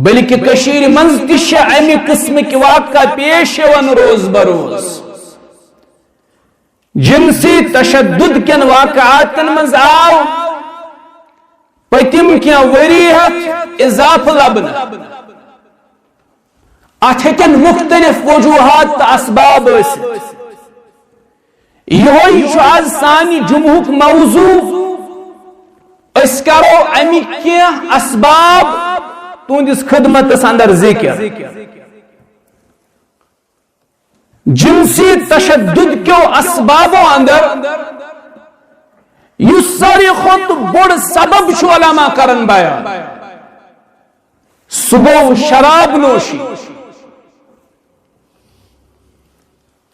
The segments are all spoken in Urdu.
بلکہ کشیر منز تش امی قسم کی واقع پیش ون روز بروز جنسی تشدد کن واقعات منز آو پتم کیا وریحت اضافہ لبن اتھکن مختلف وجوہات تا اسباب یہ آج سانی جمعک موضوع اس کرو امی کیا اسباب تندس خدمت اندر ذکر جنسی تشدد کیو اسبابوں اندر یہ ساری خود بڑ سبب شو علامہ کرن بیان صبح شراب نوشی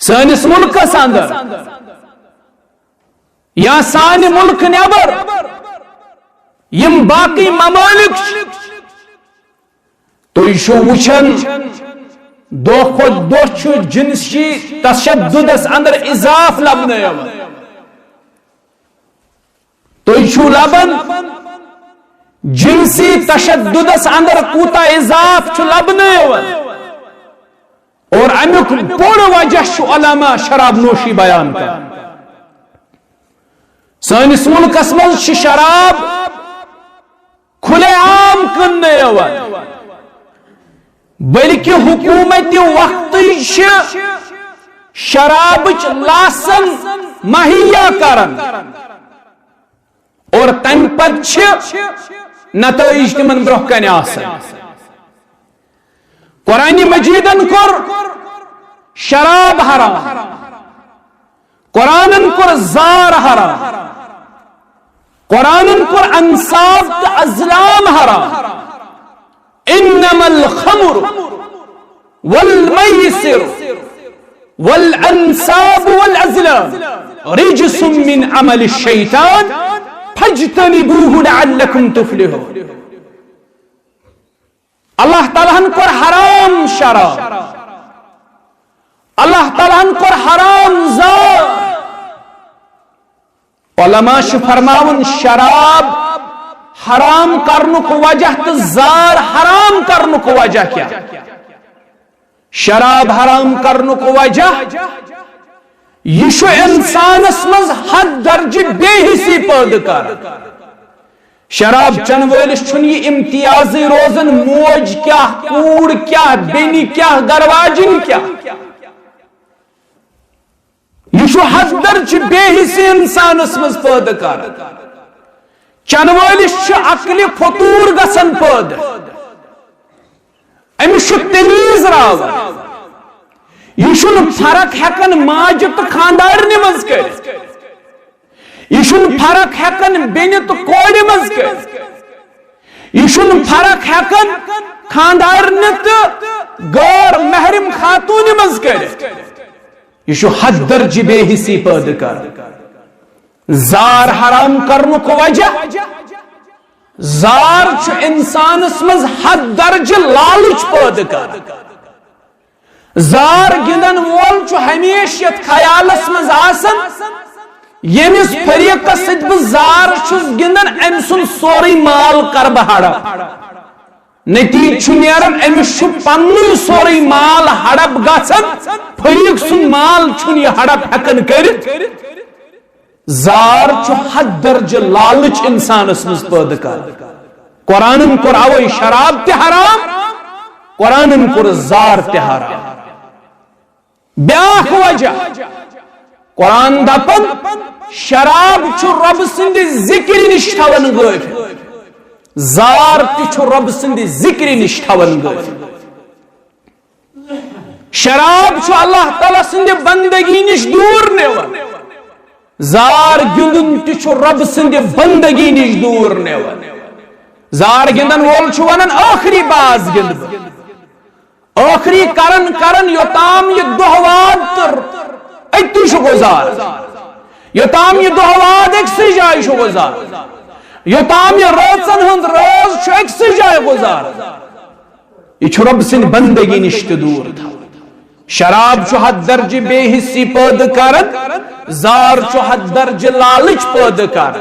سانس ملک اندر یا سانی ملک نیبر یم باقی ممالک تو یہ وچن دو خود دو جنسی تشدد اندر اضاف لبنے تو یہ لبن جنسی تشدد اندر کوتا اضاف لبنے اور امیک بڑ وجہ علماء شراب نوشی بیان کر سانس ملکس مز شراب کھلے عام کرنے بلکہ حکومت وقت شراب لاسن مہیا کرن اور تم پت نتائج تمن برہ کن آسن قرآن مجیدن کر شراب حرام قرآن کر زار حرام قرآن کر انصاب ازلام حرام انما الخمر والمیسر والانصاب والازلام رجس من عمل الشیطان فاجتنبوه لعلكم تفلحون اللہ تعالیٰ کر حرام شراب اللہ تعالیٰ کر حرام زار علماء فرماون شراب حرام کرنک وجہ تو زار حرام کرنک وجہ کیا شراب حرام کرنک وجہ یہ انسان اسمز حد درج بے حسی پید کر شراب چن ولس یہ امتیازی روزن موج کیا کوڑ کیا بینی کیا گرواجن کیا یہ حد درج بے حسی انسان اسمز پید کر چن ولس عقل فطور گسن پید امس تمیز راو یہ فرق ہیکن ماج تو خاندارن مز کر یہ فرق ہیکن بین تو کوڑ مز کر یہ فرق ہیکن خاندارن تو غیر محرم خاتون مز کر یہ حد درج بے حسی پید کر زار حرام کرنک وجہ زار انسانس مز حد درج لالچ پید کر زار گندن وول ہمیشہ یت خیالس مز آسن یمس فریقس ست بہ زار چھس گندن ام سن سوری مال کر بہ ہڑپ نتیج نیران امس پن سوری مال ہڑپ گژھان فریق سن مال چھن یہ ہڑپ ہیکن کرت زار حد درج لالچ انسانس مز پید کر قرآن کور اوے شراب تہ حرام قرآن کور زار تہ حرام بیاکھ وجہ قرآن دپن شراب رب سند ذکر نش تھون غافل زار تہ رب سند ذکر نش تھون غافل شراب اللہ تعالی سند بندگی نش دور نیوان زار گندن تہ رب سند بندگی نش دور نیوان زار گندن وول ونان آخری باز گند آخری کرن یوتام یہ دہواد اتو گزار یوتام یہ دہواد اکسی جائے گزار یوتام یہ روزن ہند روز اکسی جائے گزار یہ رب سن بندگی نش دور تھا شراب حد درج بے حسی پید کرن زار حد درج لالچ پید کر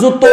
2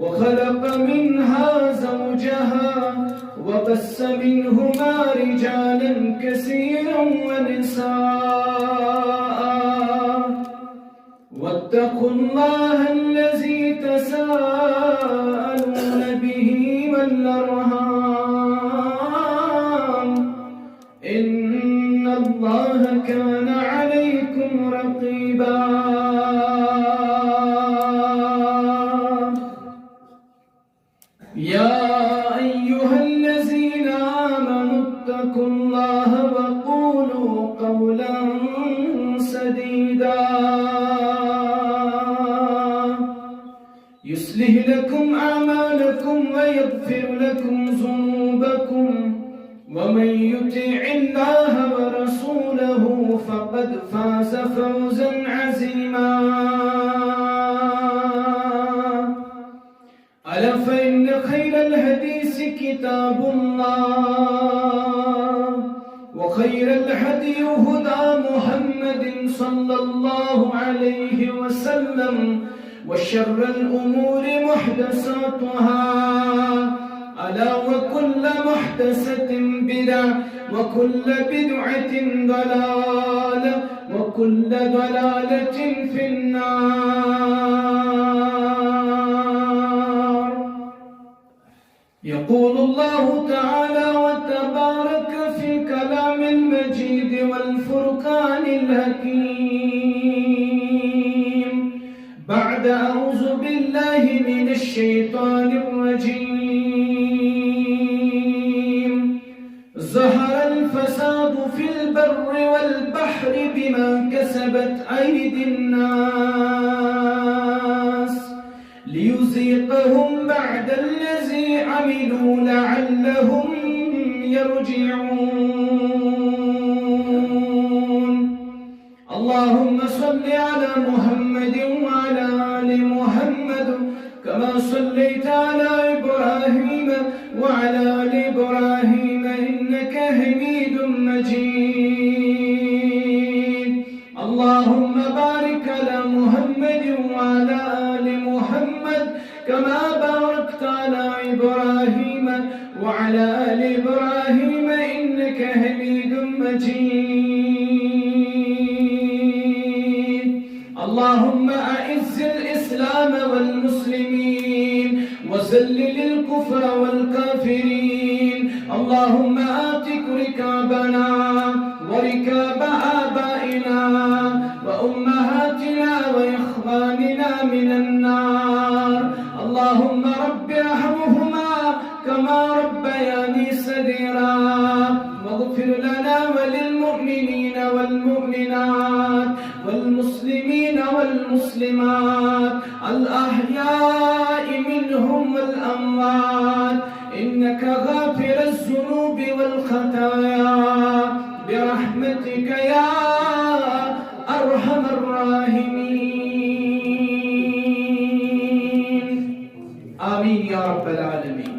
وخلق منها زوجها وبث منهما رجالا كثيرا ونساء واتقوا الله الذي تساءلون به والأرحام إن الله كان عليكم رقيبا يا أيها الذين آمنوا اتقوا الله وقولوا قولا سديدا يصلح لكم أعمالكم ويغفر لكم ذنوبكم ومن يطع الله ورسوله فقد فاز فوزا عظيما ألا فإن خير الحديث كتاب الله وخير الهدي هدى محمد صلى الله عليه وسلم وشر الأمور محدثاتها ألا وكل محدثة بدعة وكل بدعة ضلالة وكل ضلالة في النار يقول الله تعالى وتبارك في كلام المجيد والفرقان الحكيم بعد أعوذ بالله من الشيطان الرجيم ظهر الفساد في البر والبحر بما كسبت أيدي الناس ليذيقهم بعد الذي عملوا لعلهم يرجعون اللهم صل على محمد وعلى آل محمد كما صليت على إبراهيم وعلى آل إبراهيم إنك حميد مجيد اللهم بارك على محمد وعلى آل محمد كما باركت على إبراهيم وعلى آل إبراهيم إنك حميد مجيد اللهم أعز الإسلام والمسلمين وذلل الكفر والكافرين اللهم آتك ركابنا وركاب آبائنا وأمهاتنا وإخواننا من النار اللهم رب ارحمهما كما ربياني صغيرا واغفر لنا وللمؤمنين والمؤمنات والمسلمين والمسلمات الأحياء منهم والأموات إنك غافر الذنوب والخطايا برحمتك يا أرحم الراحمين آمين يا رب العالمين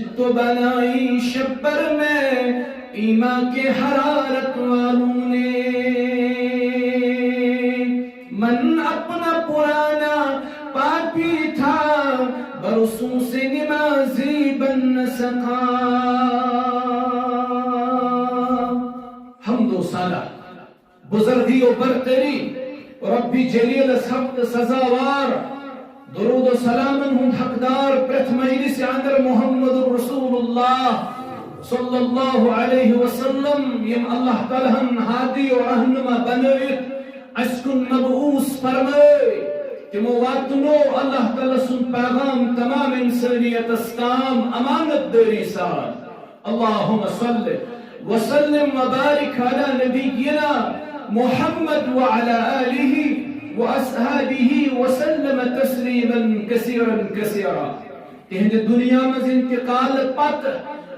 مسجد تو بنائی شبر میں ایمان کے حرارت والوں نے، من اپنا پرانا پاپی تھا برسوں سے نمازی بن نہ سکا۔ حمد و ثنا بزرگی و برتری ربی جلیل سخت سزاوار، درود و سلام ہند حقدار پرت مجلس اندر محمد رسول اللہ صلی اللہ علیہ وسلم یم اللہ تعالیٰ ہادی و رہنما بنائت اسکن مبعوث فرمائے تمو واتنو اللہ تعالیٰ سن پیغام تمام انسانیت استام امانت داری ساتھ۔ اللہم صلی وسلم وبارک علی نبینا محمد وعلى آله وأصحابه وسلم تسليما كثيرا كثيرا۔ تہند دنیا میں انتقال پت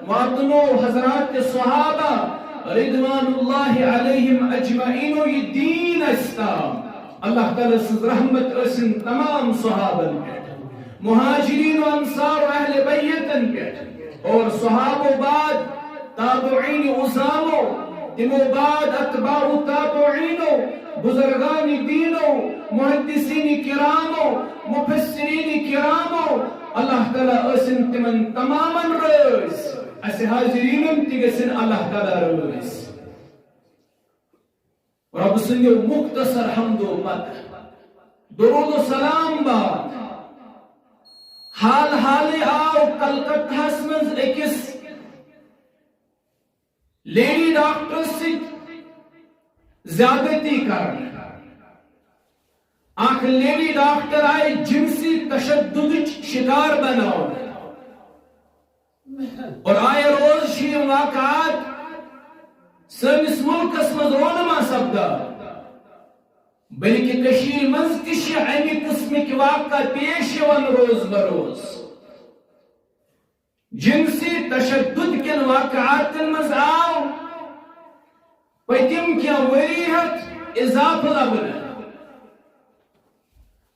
واتنو حضرات صحابہ رضوان اللہ علیہم اجمعین و یہ دین اسلام اللہ تعالیٰ سے رحمت اسن تمام صحابہ مہاجرین و انصار و اہل بیتن پیٹ اور صحابہ بعد تابعین عظامو تمو بعد اتباع تابعینو بزرگان دینو محدثین کرامو مفسرین کرامو اللہ تعالیٰ اسن تمن تماما رئیس اس حاضرین تگسن اللہ تعالیٰ رئیس۔ رب سنگو مختصر حمد و مدح درود و سلام بعد حال آو کلکتہ منز اکس لیڈی ڈاکٹر سے زیادتی کرنے آنکھ لیڈی ڈاکٹر آئے جنسی تشدد شکار بناؤ اور آئے روز شیئر واقعات سنس ملکس مز رونما سپدا بلکہ کشیر منز تشی امی قسم کی واقع پیش ون روز بروز جنسی تشدد کن واقعات مز آو پتم کیا وریحت اضافہ لبن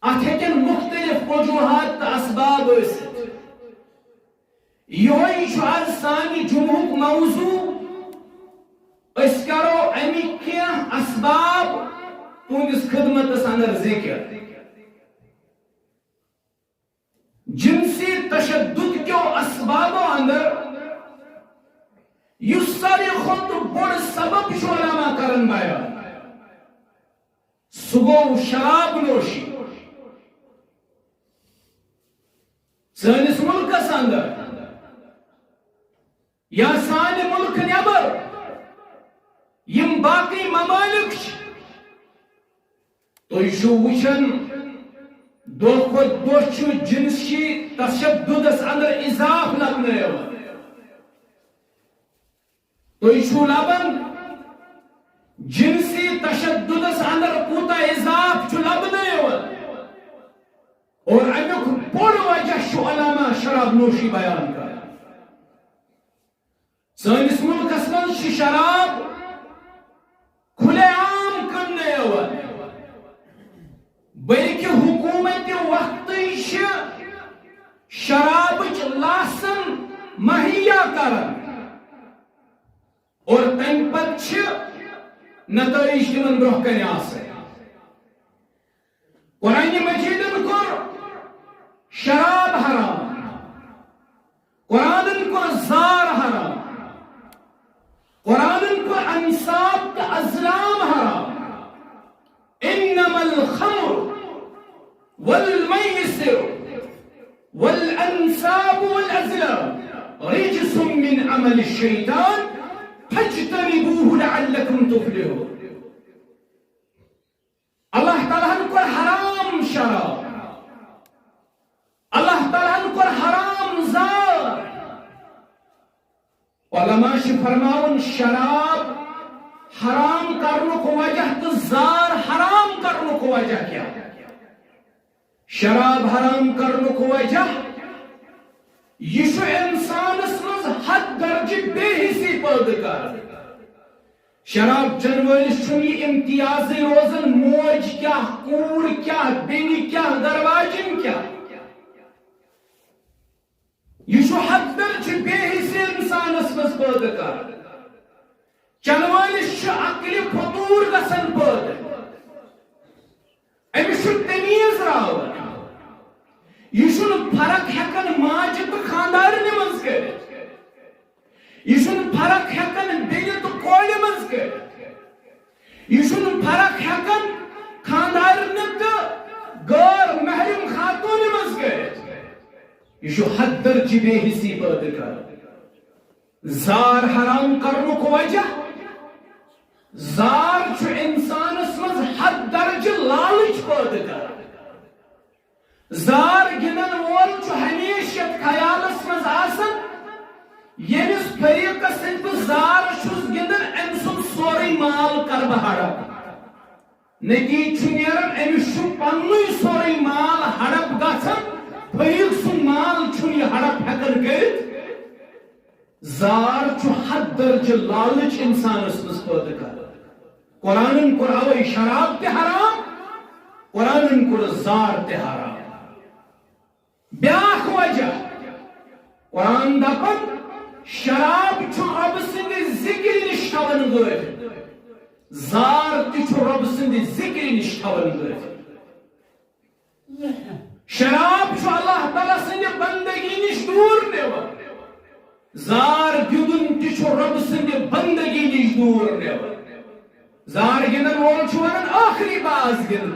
اتھکن مختلف وجوہات اسباب اسد یہ شعر سانی جمعک موضوع اس کرو امی کیا اسباب تونس خدمت اندر ذکر جنسی تشدد کیوں اسباب اندر یہ ساری خود بڑھ سبب شو علامہ کرن بایا صبح شراب نوشی سانس ملک اندر یا سان ملک نیبر یم باقی ممالک تو یہ وچن دو خود دو جنسی تشدد اندر اضاف لبنے تو یہ لبن جنسی تشدد اندر کوتا اضاف لبنے اور امیک بڑ وجہ شو علامہ شراب نوشی بیان کر سانس ملکس من شراب کھلے عام کرنے بلکہ حکومت وقت شراب لاسن مہیا کرن اور تم پت نتائج تمن برہ کن آسے قرآن مجید کو شراب حرام قرآن کو زار حرام قرآن کو انصاب کا ازلام حرام انما الخمر والمیسر والانصاب والازلام رجس من عمل الشیطان فاجتنبوه لعلكم تفلحون اللہ تعالیٰ کو حرام شراب اللہ تعالیٰ کو حرام زار علماء فرماون شراب حرام کرنے کو وجہ تو زار حرام کرنے کو وجہ کیا شراب حرام کرنے کو وجہ یہ انسان اسمز حد درجہ بے حسی پید کر شراب چنوالس یہ امتیازی روزن موج کیا کور کیا بینی کیا دروازن کیا یہ حدر بے حصے انسانس مز پید کر چنوالس عقل فطور گسن پید امس تمیز راون یہ فرق ہیکن ماجہ تو خاندارنہ مز کر یہ فرق ہیکن بیل تو کورِ مز کر یہ فرق ہیکن خاندارنہ تو غیر محرم خاتون مز کر یہ حد درجہ بے حسی پید کر زار حرام کرنک وجہ زار انسانس مز حد درجہ لالچ پید کر زار گنن وول ہمیشہ خیالس مز آسن یمس فریقس سن بہ زار چھس گندن ام سن سورے مال کر بہ ہڑپ نتیجہ نیران امس پنوے سورے مال ہڑپ گژھان فریق سن مال چھن یہ ہڑپ ہیکن کٔرِتھ زار حد درجہ لالچ انسانس مز پید کر قرآن کور اوے شراب تہ حرام قرآن کور زار تہ حرام بیاکھ وجہ قرآن دپن شراب رب سند ذکر نش تھوان غٲفِل زار تہ رب سند ذکر نش تھوان غٲفِل شراب اللہ تعالیٰ سند بندگی نش دور نوان زار گندن تہ رب سند بندگی نش دور نوان زار گندن وول ونان آخری باز گند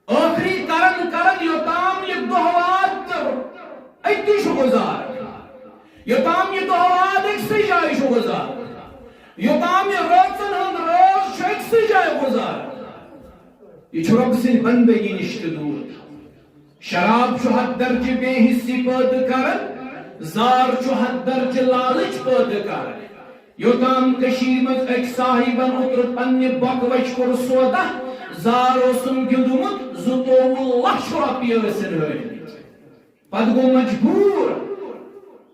آخری کرن کرن یوتام یہ دہ وات اتی گزار یوتام یہ دہ وات أکسٕے جایہِ چھُ گزار یوتام یہ رٲژن ہُنٛد رٲژ چھُ أکسٕے جایہِ گزار یہ چھُ رۄب سٕنٛدِ بندگی نش تہِ دوٗر شراب چھُ حد درجہ بے حسی پٲدٕ کران زار چھُ حد درجہ لالچ پٲدٕ کران یوتام کشیر مز اک صاحبن اوتر پنہ بک وچ کور سودا زار اوسن گندمت 22 لچھ رۄپیہِ ٲسِن ہٲومٕتۍ پتہٕ گوٚو مجبور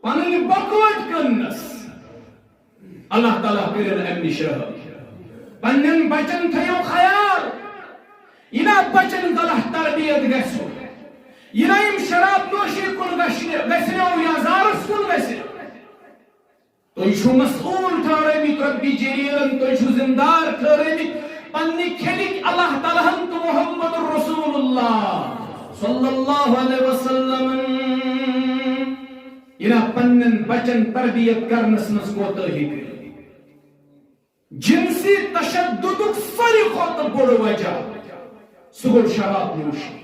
پنٕنۍ بکوٹ کٕننس اللہ تعالیٰ کٔرِن امہِ نش رٲضی پننٮ۪ن بچن تھٲیِو خیال یہِ نا بچن غلط تربیت گژھو یہِ نا یِم شراب نوشی کُن گژھنو یا زارس کُن گژھِ تُہۍ چھِو مسئول ٹھہرٲمٕتۍ ربی جلیلن تُہۍ چھِو ذمہٕ دار ٹھہرٲمٕتۍ پننہِ کھیٚنٕکۍ اللہ تعالیٰ ہن تہٕ محمد رسول اللہ صلی اللہ علیہ وسلم یہ نا پنن بچن تربیت کرنس مز کوتاہی کٔرِو جنسی تشددک ساروی کھۄتہٕ بوٚڑ وجہ سُہ گوٚو شراب نوشی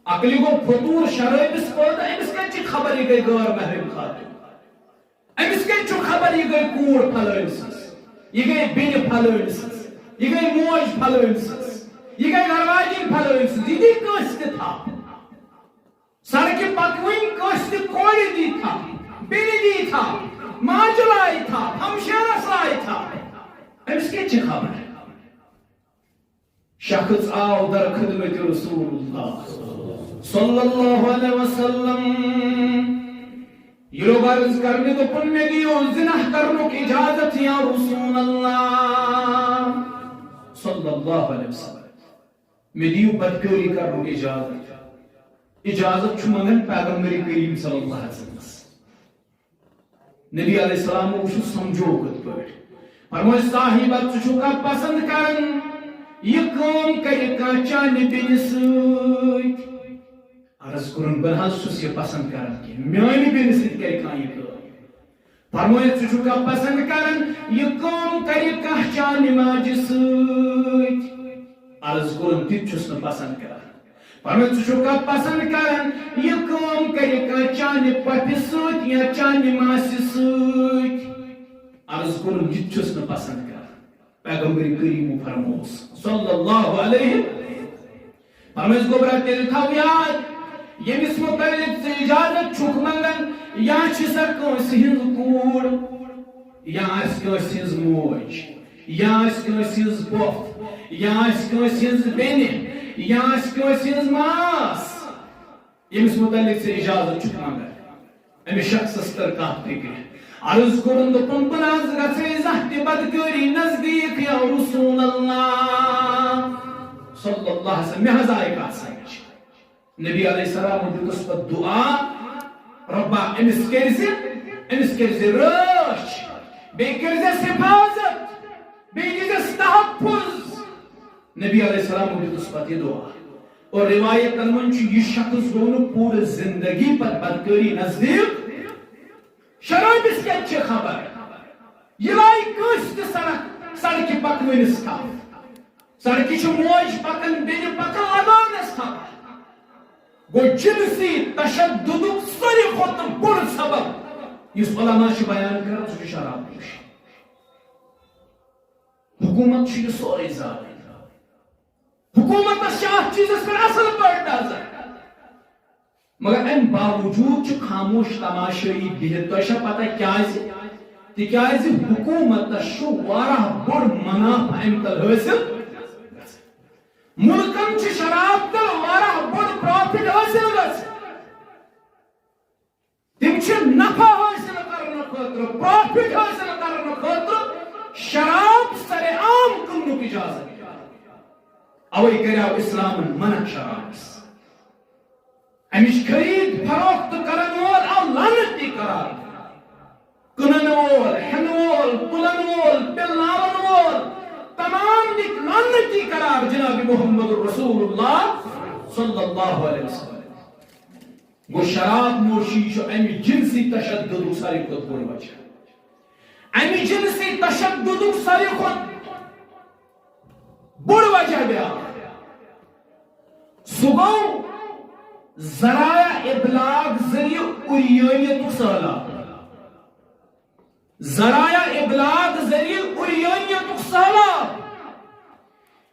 عقلہِ گوٚو فطور شرٲبِس پٲدٕ أمِس کتہِ چھِ خبر یہِ گٔے غٲر محرم خاتون أمِس کتہِ چھُ خبر یہِ گٔے کوٗر پھلٲنۍ سٕنٛز یہِ گٔے بیٚنہِ پھلٲنۍ سٕنٛز یہِ گٔے موج پھلٲنۍ سٕنٛز یہِ گٔے گرواجِنۍ پھلٲنۍ سٕنٛز یہِ دی کٲنٛسہِ تہِ تھپھ سڑکہِ پکوٕنۍ کٲنٛسہِ تہِ کورِ دی تھپھ بیٚنہِ دی تھپھ ماجہِ لایہِ تھپھ ہمشیرس لایہِ تھپھ أمِس کتہِ چھِ خبر شخص آو در خدمت رسول اللہ صلی اللہ علیہ وسلم یہ لوگ عرض کرنے تو پن میں دیو زنا کرنک اجازت یا رسول اللہ صلی اللہ علیہ وسلم میں دیو بدکوری کرنک اجازت چھو منگن پیغمبر کریم صلی اللہ علیہ وسلم نبی علیہ السلام کو سمجھو کت پر فرمائے صاحبت چھو کا پسند کرن یہ کام کرے کا چانے بین سوئی عرض کرن بنہا سوس یہ پسند کرن کی میانی بین سوئی کرے کا یہ کام فرمائے چھو کا پسند کرن یہ کام کرے کا چانے ماجی سوئی عرض کرن تیت چھوس نہ پسند کرن فرمائے چھو کا پسند کرن یہ کام کرے کا چانے پتی سوئی یا چانے ماسی سوئی عرض کرن تیت چھوس نہ پسند کرن پیغمبر کریم فرموس صلی اللہ علیہ فرموس گوبرہ تیل تھاو یاد یمس متعلق سے اجازت چھک منگن یا چھ سا کانس ہنز کوڑ یا اس کانس ہنز موج یا اس کانس ہنز بوف یا اس کانس ہنز بینی یا اس کانس ہنز ماس یمس متعلق سے اجازت چھک منگن امی شخص استر کہت فکر عرض کرن دپن بناز گژھے زہتہِ بدکٲری نزدیک یا رسول اللہ صلی اللہ علیہ وسلم میں حضائے کہت سمجھ نبی علیہ السلام دیتس پت دعا ربا امس کرزِ رٲچھ بیٚیہِ کٔرزٮ۪س حفاظت بیٚیہِ دِزٮ۪س تحفظ نبی علیہ السلام دیُتُس پتہٕ یہِ دعا اور روایتن منٛز چھُ یہِ شخص گوٚو نہٕ پوٗرٕ زندگی پتہٕ بدکٲری نزدیٖک شرٲبِس کیٛاہ چھِ خبر یہِ لایہِ کٲنٛسہِ تہِ سڑکہِ پکنٲوِس تھپھ سڑکہِ چھِ موج پکان بیٚنہِ پکان لگاونس تھپھ گوٚو جنسی تشددُک ساروی کھۄتہٕ بوٚڑ سبب یُس علما چھِ بیان کران سُہ چھُ شراب نوشی حکومت چھُ یہِ سورُے زالان حکومتس چھِ اتھ چیٖزس پٮ۪ٹھ اصل پٲٹھۍ نظر مگر امہِ باوجوٗد چھُ خاموش تماشٲیی بِہِتھ تۄہہِ چھا پتہ کیٛازِ تِکیٛازِ حکومتس چھُ واریاہ بوٚڑ منافع امہِ تل حٲصِل مُلکن چھُ شراب تل واریاہ بوٚڑ پرافٹ حٲصِل گژھان تِم چھِ نفع حٲصِل کرنہٕ خٲطرٕ پرافٹ حٲصِل کرنہٕ خٲطرٕ شراب سرِ عام کٕننُک اجازت اوے کریاو اسلامن منع شرابس امِچ خرید فروخت کرن وول آو لعنتی قرار کٕنن وول ہٮ۪نہٕ وول تُلن وول پِلناون وول تمام دِکھ لعنتی قرار جناب محمد رسول اللہ صلی اللہ علیہ وسلم گوٚو شراب نوشی چھُ امہِ جنسی تشددُک ساروی کھۄتہٕ بوٚڑ وجہ امہِ جنسی تشددُک ساروی کھۄتہٕ بوٚڑ وجہ بیٛاکھ سُہ گوٚو ذرائع ابلاغ ذریعہ عریانیتُک سہلاب ذرائع ابلاغ ذریعہ عریانیتُک سہلاب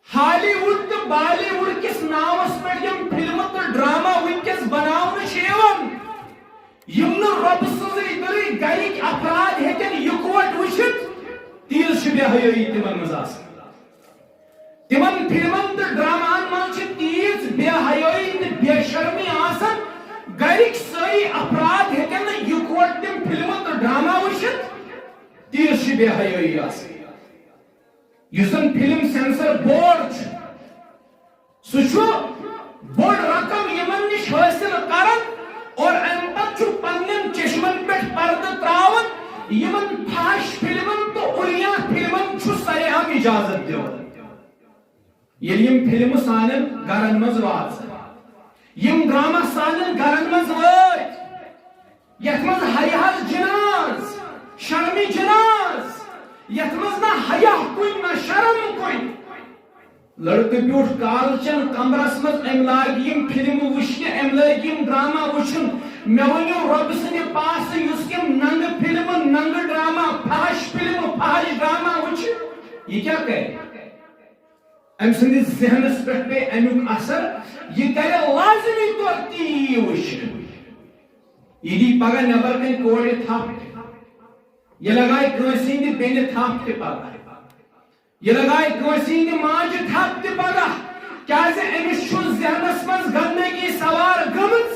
ہالی وُڈ تہٕ بالی وُڈ کِس ناوس پٮ۪ٹھ یِم فِلمہٕ تہٕ ڈرامہ وٕنکٮ۪س بناونہٕ چھِ یِوان یِم نہٕ رۄبہٕ سٕنٛزٕے دٔرٕے گرِکۍ افراد ہیٚکن یِکوٹ وٕچھِتھ تیٖژ چھِ بے حیٲیی تِمن منٛز آسان تِمن فِلمن تہٕ ڈراماہن منٛز چھِ تیٖژ بے حیٲیی تہٕ بے شرمی آسان گرِکۍ سٲری افراد ہیٚکن نہٕ یِکوٹ تِم فِلمہٕ تہٕ ڈرامہ وٕچھِتھ تیٖژ چھِ بے حیٲیی آسان یُس زن فِلم سینسر بورڈ چھُ سُہ چھُ بوٚڑ رقم یِمن نِش حٲصِل کران اور امہِ پتہٕ چھُ پننٮ۪ن چشمن پٮ۪ٹھ پردٕ تراوان یِمن فحش فِلمن تہٕ عریاں فِلمن چھُ سرعام اجازت دِوان ییٚلہِ یِم فِلمہٕ سانٮ۪ن گرن منٛز واژٕ یِم ڈرامہ سانٮ۪ن گرن منٛز وٲتۍ یتھ منٛز حیاہس جناز شرمہِ جناز یتھ منٛز نہ حیا کُنہِ نہ شرم کُنہِ لڑکہٕ بیوٗٹھ کالچن کمرس منٛز أمۍ لاگہِ یِم فِلمہٕ وٕچھنہِ أمۍ لٲگۍ یِم ڈرامہ وٕچھُن مےٚ ؤنِو رۄبہٕ سٕنٛدِ پاسہٕ یُس یِم ننگہٕ فِلمہٕ ننگہٕ ڈرامہ فحش فِلمہٕ فحش ڈرامہ وٕچھِ یہِ کیٛاہ کرِ أمۍ سٕنٛدِس ذہنس پٮ۪ٹھ پیٚیہِ امیُک اثر یہِ کرِ لازمی طور تی وٕچھنہِ یہِ دی پگاہ نٮ۪بر کَنہِ کورِ تھپھ یہِ لگایہِ کٲنٛسہِ ہٕنٛدِ بیٚنہِ تھپھ تہِ پگاہ یہِ لگایہِ کٲنٛسہِ ہٕنٛدِ ماجہِ تھپھ تہِ پگاہ کیٛازِ أمِس چھُ ذہنس منٛز گندگی سوار گٔمٕژ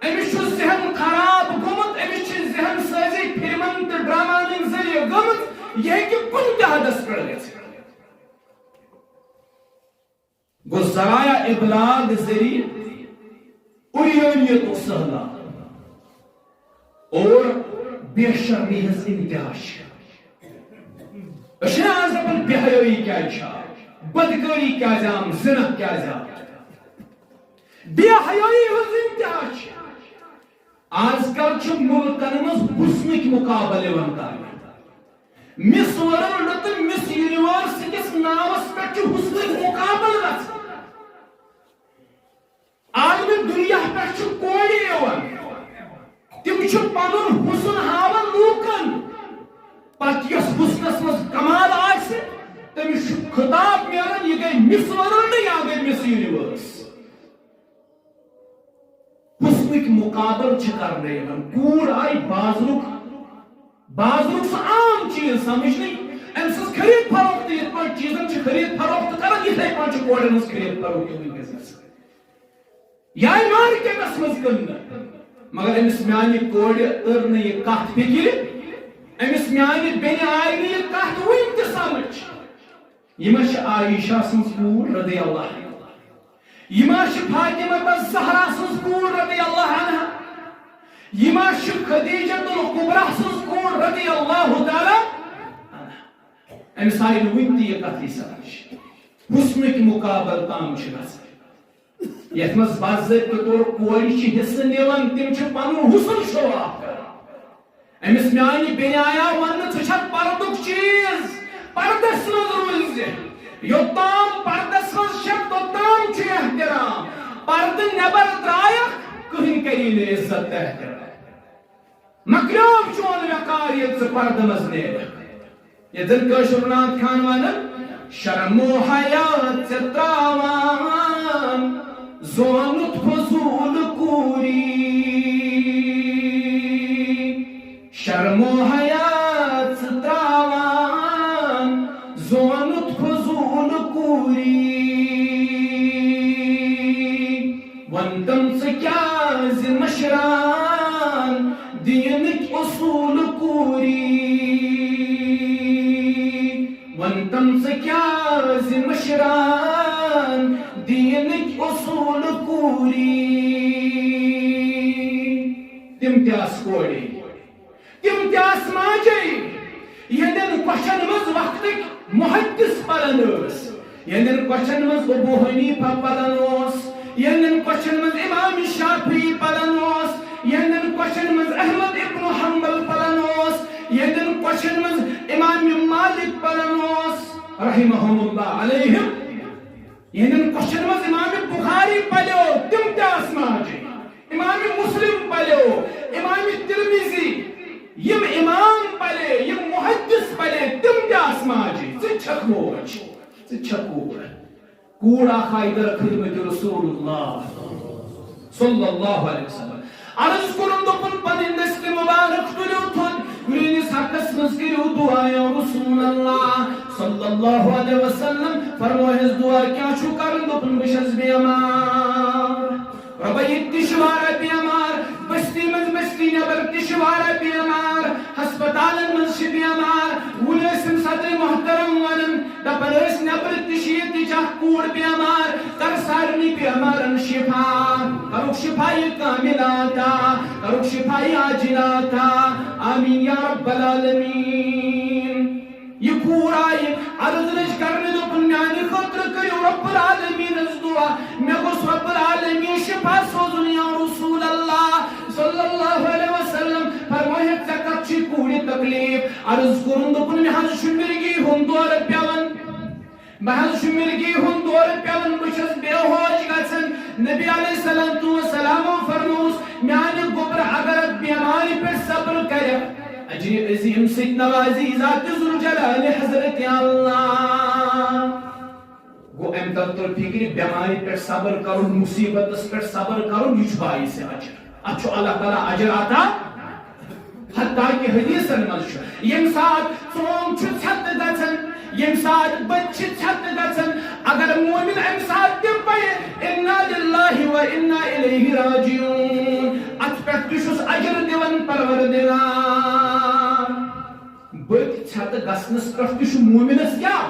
أمِس چھُ ذہن خراب گوٚمُت أمِس چھِ ذہن سٲزی فِلمن تہٕ ڈراماہن ہٕنٛدۍ ذٔریعہٕ گٔمٕژ یہِ ہیٚکہِ کُنہِ تہِ حدس پٮ۪ٹھ گٔژھِتھ گوٚو ذرائع ابلاغ ذریعہ عریانیتُک سہلاب اور بے شرمی ہٕنٛز انتہا چھِ أسۍ چھِنہ آز دپان بے حیٲیی کیٛازِ چھِ آمٕژ بدکٲری کیٛازِ آمٕژ زِنا کیٛازِ آمٕژ بے حیٲیی ہٕنٛز انتہا چھِ آز کل چھِ مُلکن منٛز حُسنٕکۍ مُقابلہٕ یِوان کرنہٕ مِس ورلڈ تہٕ مِس یونیورس کِس ناوس پٮ۪ٹھ چھِ حُسنٕکۍ مُقابلہٕ گژھان عالمہِ دُنیا پٮ۪ٹھ چھِ کورِ یِوان تِم چھِ پنُن حُسن ہاوان لوٗکن پتہٕ یۄس حُسنس منٛز کمال آسہِ تٔمِس چھُ خطاب میلان یہِ گٔے مِس ورلڈ یا گٔے مِس یونیورس حُسنٕکۍ مُقابلہٕ چھِ کرنہٕ یِوان کوٗر آیہِ بازرُک سُہ عام چیٖز سمجھنہٕ أمۍ سٕنٛز خرید فروخت یِتھ پٲٹھۍ چیٖزن چھِ خرید فروخت کران یِتھے پٲٹھۍ چھِ کورٮ۪ن ہٕنٛز خرید فروخت وٕنکٮ۪س گژھان یہِ آیہِ مارکیٹس منٛز کٕننہٕ مگر أمِس میانہِ کورِ تٔر نہٕ یہِ کتھ فِکرِ أمِس میانہِ بیٚنہِ آیہِ نہٕ یہِ کتھ وٕنہِ تہِ سمجھ یہِ ما چھِ عایشہ سٕنٛز کوٗر رضی اللہ یہِ ما چھِ فاطمہ الزہرا سٕنٛز کوٗر رضی اللہ عنہا یماش خدیجۃ الکبریٰ سنز کور رضی اللہ تعالی امس آئی ونتی یہ کتھی سمجھ حسنک مقابل تام گژھان یتھ مز باضابطہ طور کورِ چھ حصہ نوان تم چھ پنن حسن شو آف کران امس میانہ بیٚنہِ آیا وننہٕ ژٕ چھکھ پردُک چیز پردس مز روز یوتام پردس مز چھکھ توتام چھ احترام پردٕ نٮ۪بر درٛایکھ کٕہٕنۍ کری نہٕ عزت تہٕ احترام مکلیوم چون وقار ییٚلہِ ژٕ پردٕ مز نیرکھ یہ دن کٲشُر ناد خان ونان شرم و حیات ژےٚ تراوان زونُت فضوٗل کوٗری شرم و حیات ژٕ تراوان زونُت فضوٗل کوٗری وَنتم ژٕ کیٛازِ مشران دیٖنٕکۍ اصوٗل کوٗری وَنتم ژٕ کیٛازِ مشران دیٖنٕکۍ اصوٗل کوٗری تم تہِ آسہٕ کورِ تم تہِ آسہٕ ماجے یہندٮ۪ن کۄچھن منٛز وقتٕکۍ محدث پران ٲسۍ یہندٮ۪ن کۄچھن منٛز ابو حنیفہ پران اوس یہندٮ۪ن کۄچھن منٛز امام شافعی پران اوس یہندٮ۪ن کۄچھن منٛز احمد ابن حنبل پران اوس یہندٮ۪ن کۄچھن منٛز امام مالک پران اوس رحمہم اللہ علیہم یہندٮ۪ن کۄچھن منٛز امام بخاری پلیو تم تہِ آسہٕ ماجے امام مسلم پلیو امام ترمذی یم امام پلے یم محدث پلے تم تہِ آسہٕ ماجے ژٕ چھکھ موج ژٕ چھکھ کوٗر کوٗر اکھ آیہِ در خدمت رسول اللہ صلی اللہ علیہ وسلم عرض کوٚرُن دوٚپُن پنٕنۍ دٔسلہِ مُبارک تُلِو تھوٚد میٲنِس حقس منٛز کٔرِو دُعا یا رسول اللہ صلی اللہ علیہ وسلم فرمٲیِس دُعا کیٛاہ چھُ کرُن دوٚپُن بہٕ چھَس بیمار رۄبا ییٚتہِ تہِ چھِ واریاہ بیمار بستی منٛز بستی نٮ۪بر تہِ چھِ واریاہ بیمار ہسپتالن منٛز چھِ بیمار وُنہِ ٲسِم صدرِ محترم ونان دپان ٲسۍ نٮ۪برٕ تہِ چھِ ییٚتِچ اکھ کوٗر بیمار کر سارنٕے بیمارن شفا کرُکھ شفایہِ کامِلاتا کرُکھ شفایہِ عاجلاتا آمیٖن یا رب العالمیٖن یہ کوٗر آیہِ عرض لٔج کرنہِ دوٚپُن میانہِ خٲطرٕ کٔرِو رب العالمیٖنس دُعا مےٚ گوٚژھ رب العالمیٖن شفا سوزُن یا رسول اللہ صلی اللہ علیہ وسلم فرمٲیکھ ژےٚ کتھ چھُے کوٗرِ تکلیٖف عرض کوٚرُن دوٚپُن مےٚ حظ چھُ مِرگی ہُنٛد دورٕ پیوان بہٕ حظ چھُ مِرگی ہُنٛد دورٕ پیوان بہٕ چھَس بے ہوش گژھان نبی علیہ الصلوۃ والسلامو فرمووُس میانہِ گوٚبرٕ اگر اتھ بیمارِ پٮ۪ٹھ صبر کرکھ اجرِ عظیٖم سۭتۍ نوازی ذاتِ ذوالجلالِ حضرتِ اللہ گوٚو امہِ تل تُل فِکرِ بیمارِ پٮ۪ٹھ صبر کرُن مُصیبتس پٮ۪ٹھ صبر کرُن یہِ چھُ باعثِ اجر اتھ چھُ اللہ تعالیٰ اجر عطا حتیٰ کہ حدیثن منٛز چھُ ییٚمہِ ساتہٕ ژوٚم چھُ ژھٮ۪تہٕ گژھان ییٚمہِ ساتہٕ بچہِ چھِ ژھٮ۪تہٕ گژھان اگر مومِن امہِ ساتہٕ تہِ پرِ اِنا لِلّٰہِ و اِنا اِلیہِ راجعوٗن اتھ پٮ۪ٹھ تہِ چھُس اجر دِوان پروردگار بٔتۍ ژھٮ۪تہٕ گژھنس پٮ۪ٹھ تہِ چھُ مومِنس کیٛاہ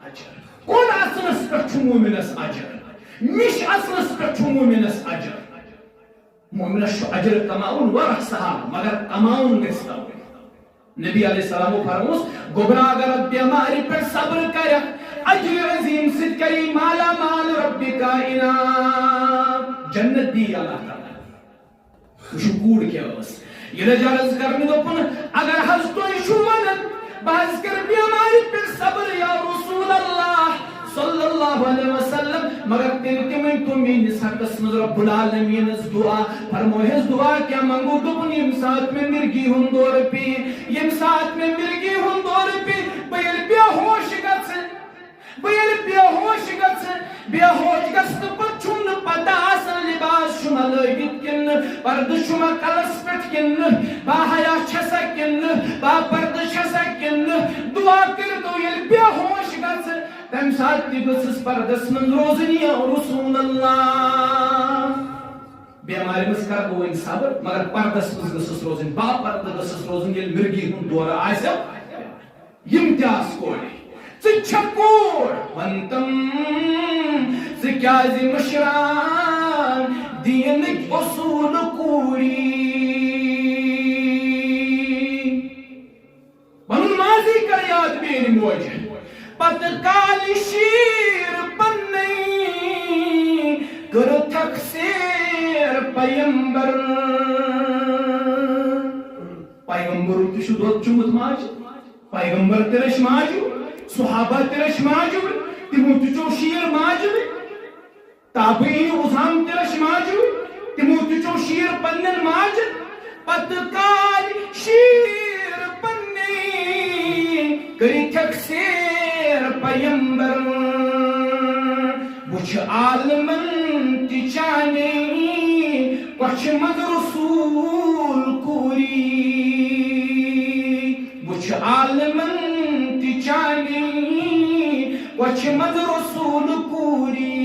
اجر کُن اژنس پٮ۪ٹھ چھُ مومِنس اجر مِش اژنس پٮ۪ٹھ چھُ مومِنس اجر مومنس چھُ اجر کماوُن واریاہ سہل مگر کماوُن گژھِ تَوے نبی علیہ السلامو فرمووُس گوٚبرا اگر اتھ بیمارِ پٮ۪ٹھ صبر کرکھ اجرِ عظیٖم سۭتۍ کری مالا مال ربِ کائنات جنت دی اللہ تعالیٰ وٕچھِو کوٗر کیٛاہ ٲس یہِ لٔج عرض کرنہِ دوٚپُن اگر حظ تُہۍ چھِو ونان بہٕ حظ کرٕ بیمارِ پٮ۪ٹھ صبر یا رسول اللہ صلی اللہ علیہ وسلم مگر تیٚلہِ تہِ ؤنۍتو میٲنِس حقس منٛز رب العالمیٖنس دُعا فرمٲیِس دُعا کیٛاہ منٛگو دوٚپُن ییٚمہِ ساتہٕ مےٚ مِرگی ہُنٛد دورٕ پیٚیہِ ییٚمہِ ساتہٕ مےٚ مِرگی ہُنٛد دورٕ پیٚیہِ بہٕ ییٚلہِ بے ہوش گژھٕ بہٕ ییٚلہِ بے ہوش گژھٕ بے ہوش گژھنہٕ پتہٕ چھُم نہٕ پتہ آسان لِباس چھُما لٲگِتھ کِنہٕ نہٕ پردٕ چھُما کلس پٮ۪ٹھ کِنہٕ نہٕ با حیا چھسا کِنہٕ نہٕ با پردٕ چھسا کِنہٕ نہٕ دُعا کٔرِتو ییٚلہِ بے ہوش گژھٕ تمہِ ساتہٕ تہِ گٔژھٕس پردس منٛز روزٕنۍ یا رسول اللہ بیمارِ منٛز کرٕ بہٕ وۄنۍ صبر مگر پردس منٛز گٔژھٕس روزٕنۍ با پردٕ گٔژھٕس روزٕنۍ ییٚلہِ مِرگی ہُنٛد دورٕ آسہِ یِم تہِ آسہٕ کورِ ژٕ چھکھ کوٗر ونتم ژٕ کیٛازِ مٔشران دیٖنٕکۍ اصوٗل کوٗری مازی کر یاد میری موج پت کالی شیر پنی کر تقصیر پیمبر پیغمبر تشو دود چمت ماج پیغمبر ترش ماجو صحابہ ترش ماجو تمو تچو شیر ماجو تابعین عظام ترش ماجو تمو تچو شیر پنن ماج پت کالی شیر پنی کری تقصیر پیمبر بچ عالمن تچانی پچ مد رسول کوری بچ عالمن تچانی پچ مد رسول کوری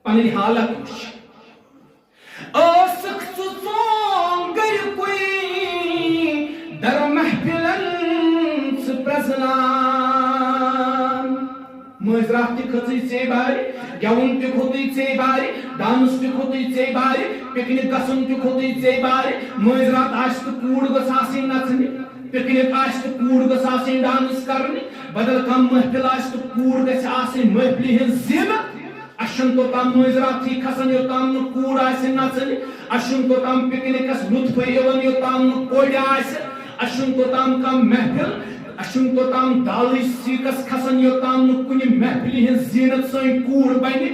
پنی حالت وچ ٲسٕکھ ژٕ ژونٛگٕرۍ کُے در محفلن ژٕ پرٛزنان مٲنٛزۍ راتھ تہِ کھٔژٕے ژے بارِ گٮ۪وُن تہِ کھوٚتُے ژے بارِ ڈانس تہِ کھوٚتُے ژے بارِ پِکنِک گژھُن تہِ کھوٚتُے ژے بارِ مٲنٛزۍ راتھ آسہِ تہٕ کوٗر گٔژھ آسٕنۍ نژنہِ پِکنِک آسہِ تہٕ کوٗر گٔژھ آسٕنۍ ڈانس کرنہِ بدل کانٛہہ محفل آسہِ تہٕ کوٗر گژھِ آسٕنۍ محفلہِ ہٕنٛز زینت اشن توتام مٲنٛزۍ راتھ کھسان یوٚتام نہٕ کوٗر آسہِ نژنہِ اشن توتام پِکنِکس لُطفے یِوان یوٚتام نہٕ کورِ آسہِ اشن توتام کانٛہہ محفل اشن توتام دالٕچ سیٖٹس کھسان یوٚتام نہٕ کُنہِ محفلہِ ہٕنٛز زیٖنت سٲنۍ کوٗر بنہِ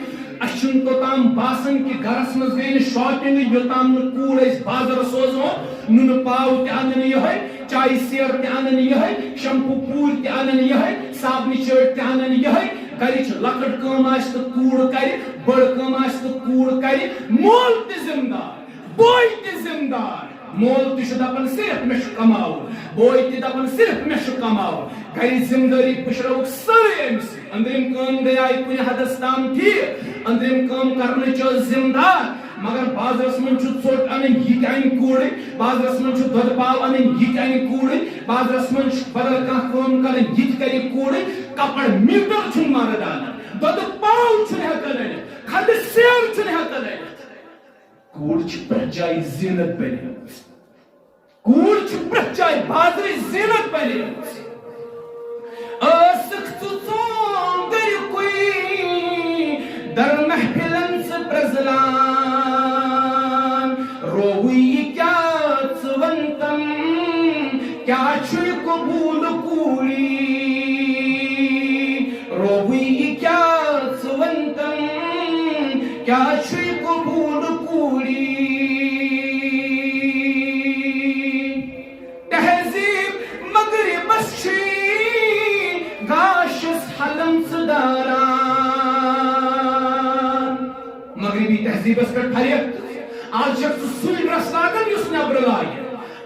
اشن توتام باسان کہِ گرس منٛز گٔے نہٕ شاپنگ یوٚتام نہٕ کوٗر أسۍ بازر سوزو نُنہٕ پاو تہِ انن یِہوٚے چایہِ سیر تہِ انن یِہوٚے شمپوٗ پوٗر تہِ انن یِہوٚے صابنہِ چٲٹۍ تہِ انن یِہوٚے گرِچ لۄکٕٹ کٲم آسہِ تہٕ کوٗر کرِ بٔڑ کٲم آسہِ تہٕ کوٗر کرِ مول تہِ ذمہٕ دار بوے تہِ ذمہٕ دار مول تہِ چھُ دپان صرف مےٚ چھُ کماوُن بوے تہِ دپان صرف مےٚ چھُ کماوُن گرِچ ذمہٕ دٲری پٔشرٲوٕکھ سٲرٕے أمسٕے أنٛدرِم کٲم گٔیے کُنہِ حدس تام ٹھیٖک أنٛدرِم کٲم کرنٕچ ٲس ذمہٕ دار مگر بازرس منٛز چھُ ژوٚٹ انٕنۍ یہِ تہِ انہِ کوٗرٕے بازرس منٛز چھُ دۄدٕ پاو انٕنۍ یہِ تہِ انہِ کوٗرٕے بازرس منٛز چھُ بدل کانٛہہ کٲم کرٕنۍ یہِ تہِ کرِ کوٗرٕے کپر میٖٹر چھُنہٕ مرد انان دۄدٕ پاو چھُنہٕ ہٮ۪کان أنِتھ کھنڈٕ سیر چھُنہٕ ہٮ۪کان أنِتھ کوٗر چھِ پرٛٮ۪تھ جایہِ زیٖنت بنیمٕژ کوٗر چھِ پرٛٮ۪تھ جایہِ بازرٕچ زیٖنت بنیمٕژ ٲسٕکھ ژٕ ژونٛگٕرۍ کُے در محفلن ژٕ پرٛزلان رووٕے یہِ کیٛاہ ژٕ وَن تم کیٛاہ چھُے قبوٗل کوٗری رووٕے یہِ کیٛاہ ژٕ وَن تم کیٛاہ چھُے قبوٗل کوٗری تہذیٖب مغربس چھُے گاشس حلم ژٕ داران مغربی تہذیٖبس پٮ۪ٹھ فرق آز چھکھ ژٕ سُے ڈرس لاگان یُس نیبرٕ لاگہِ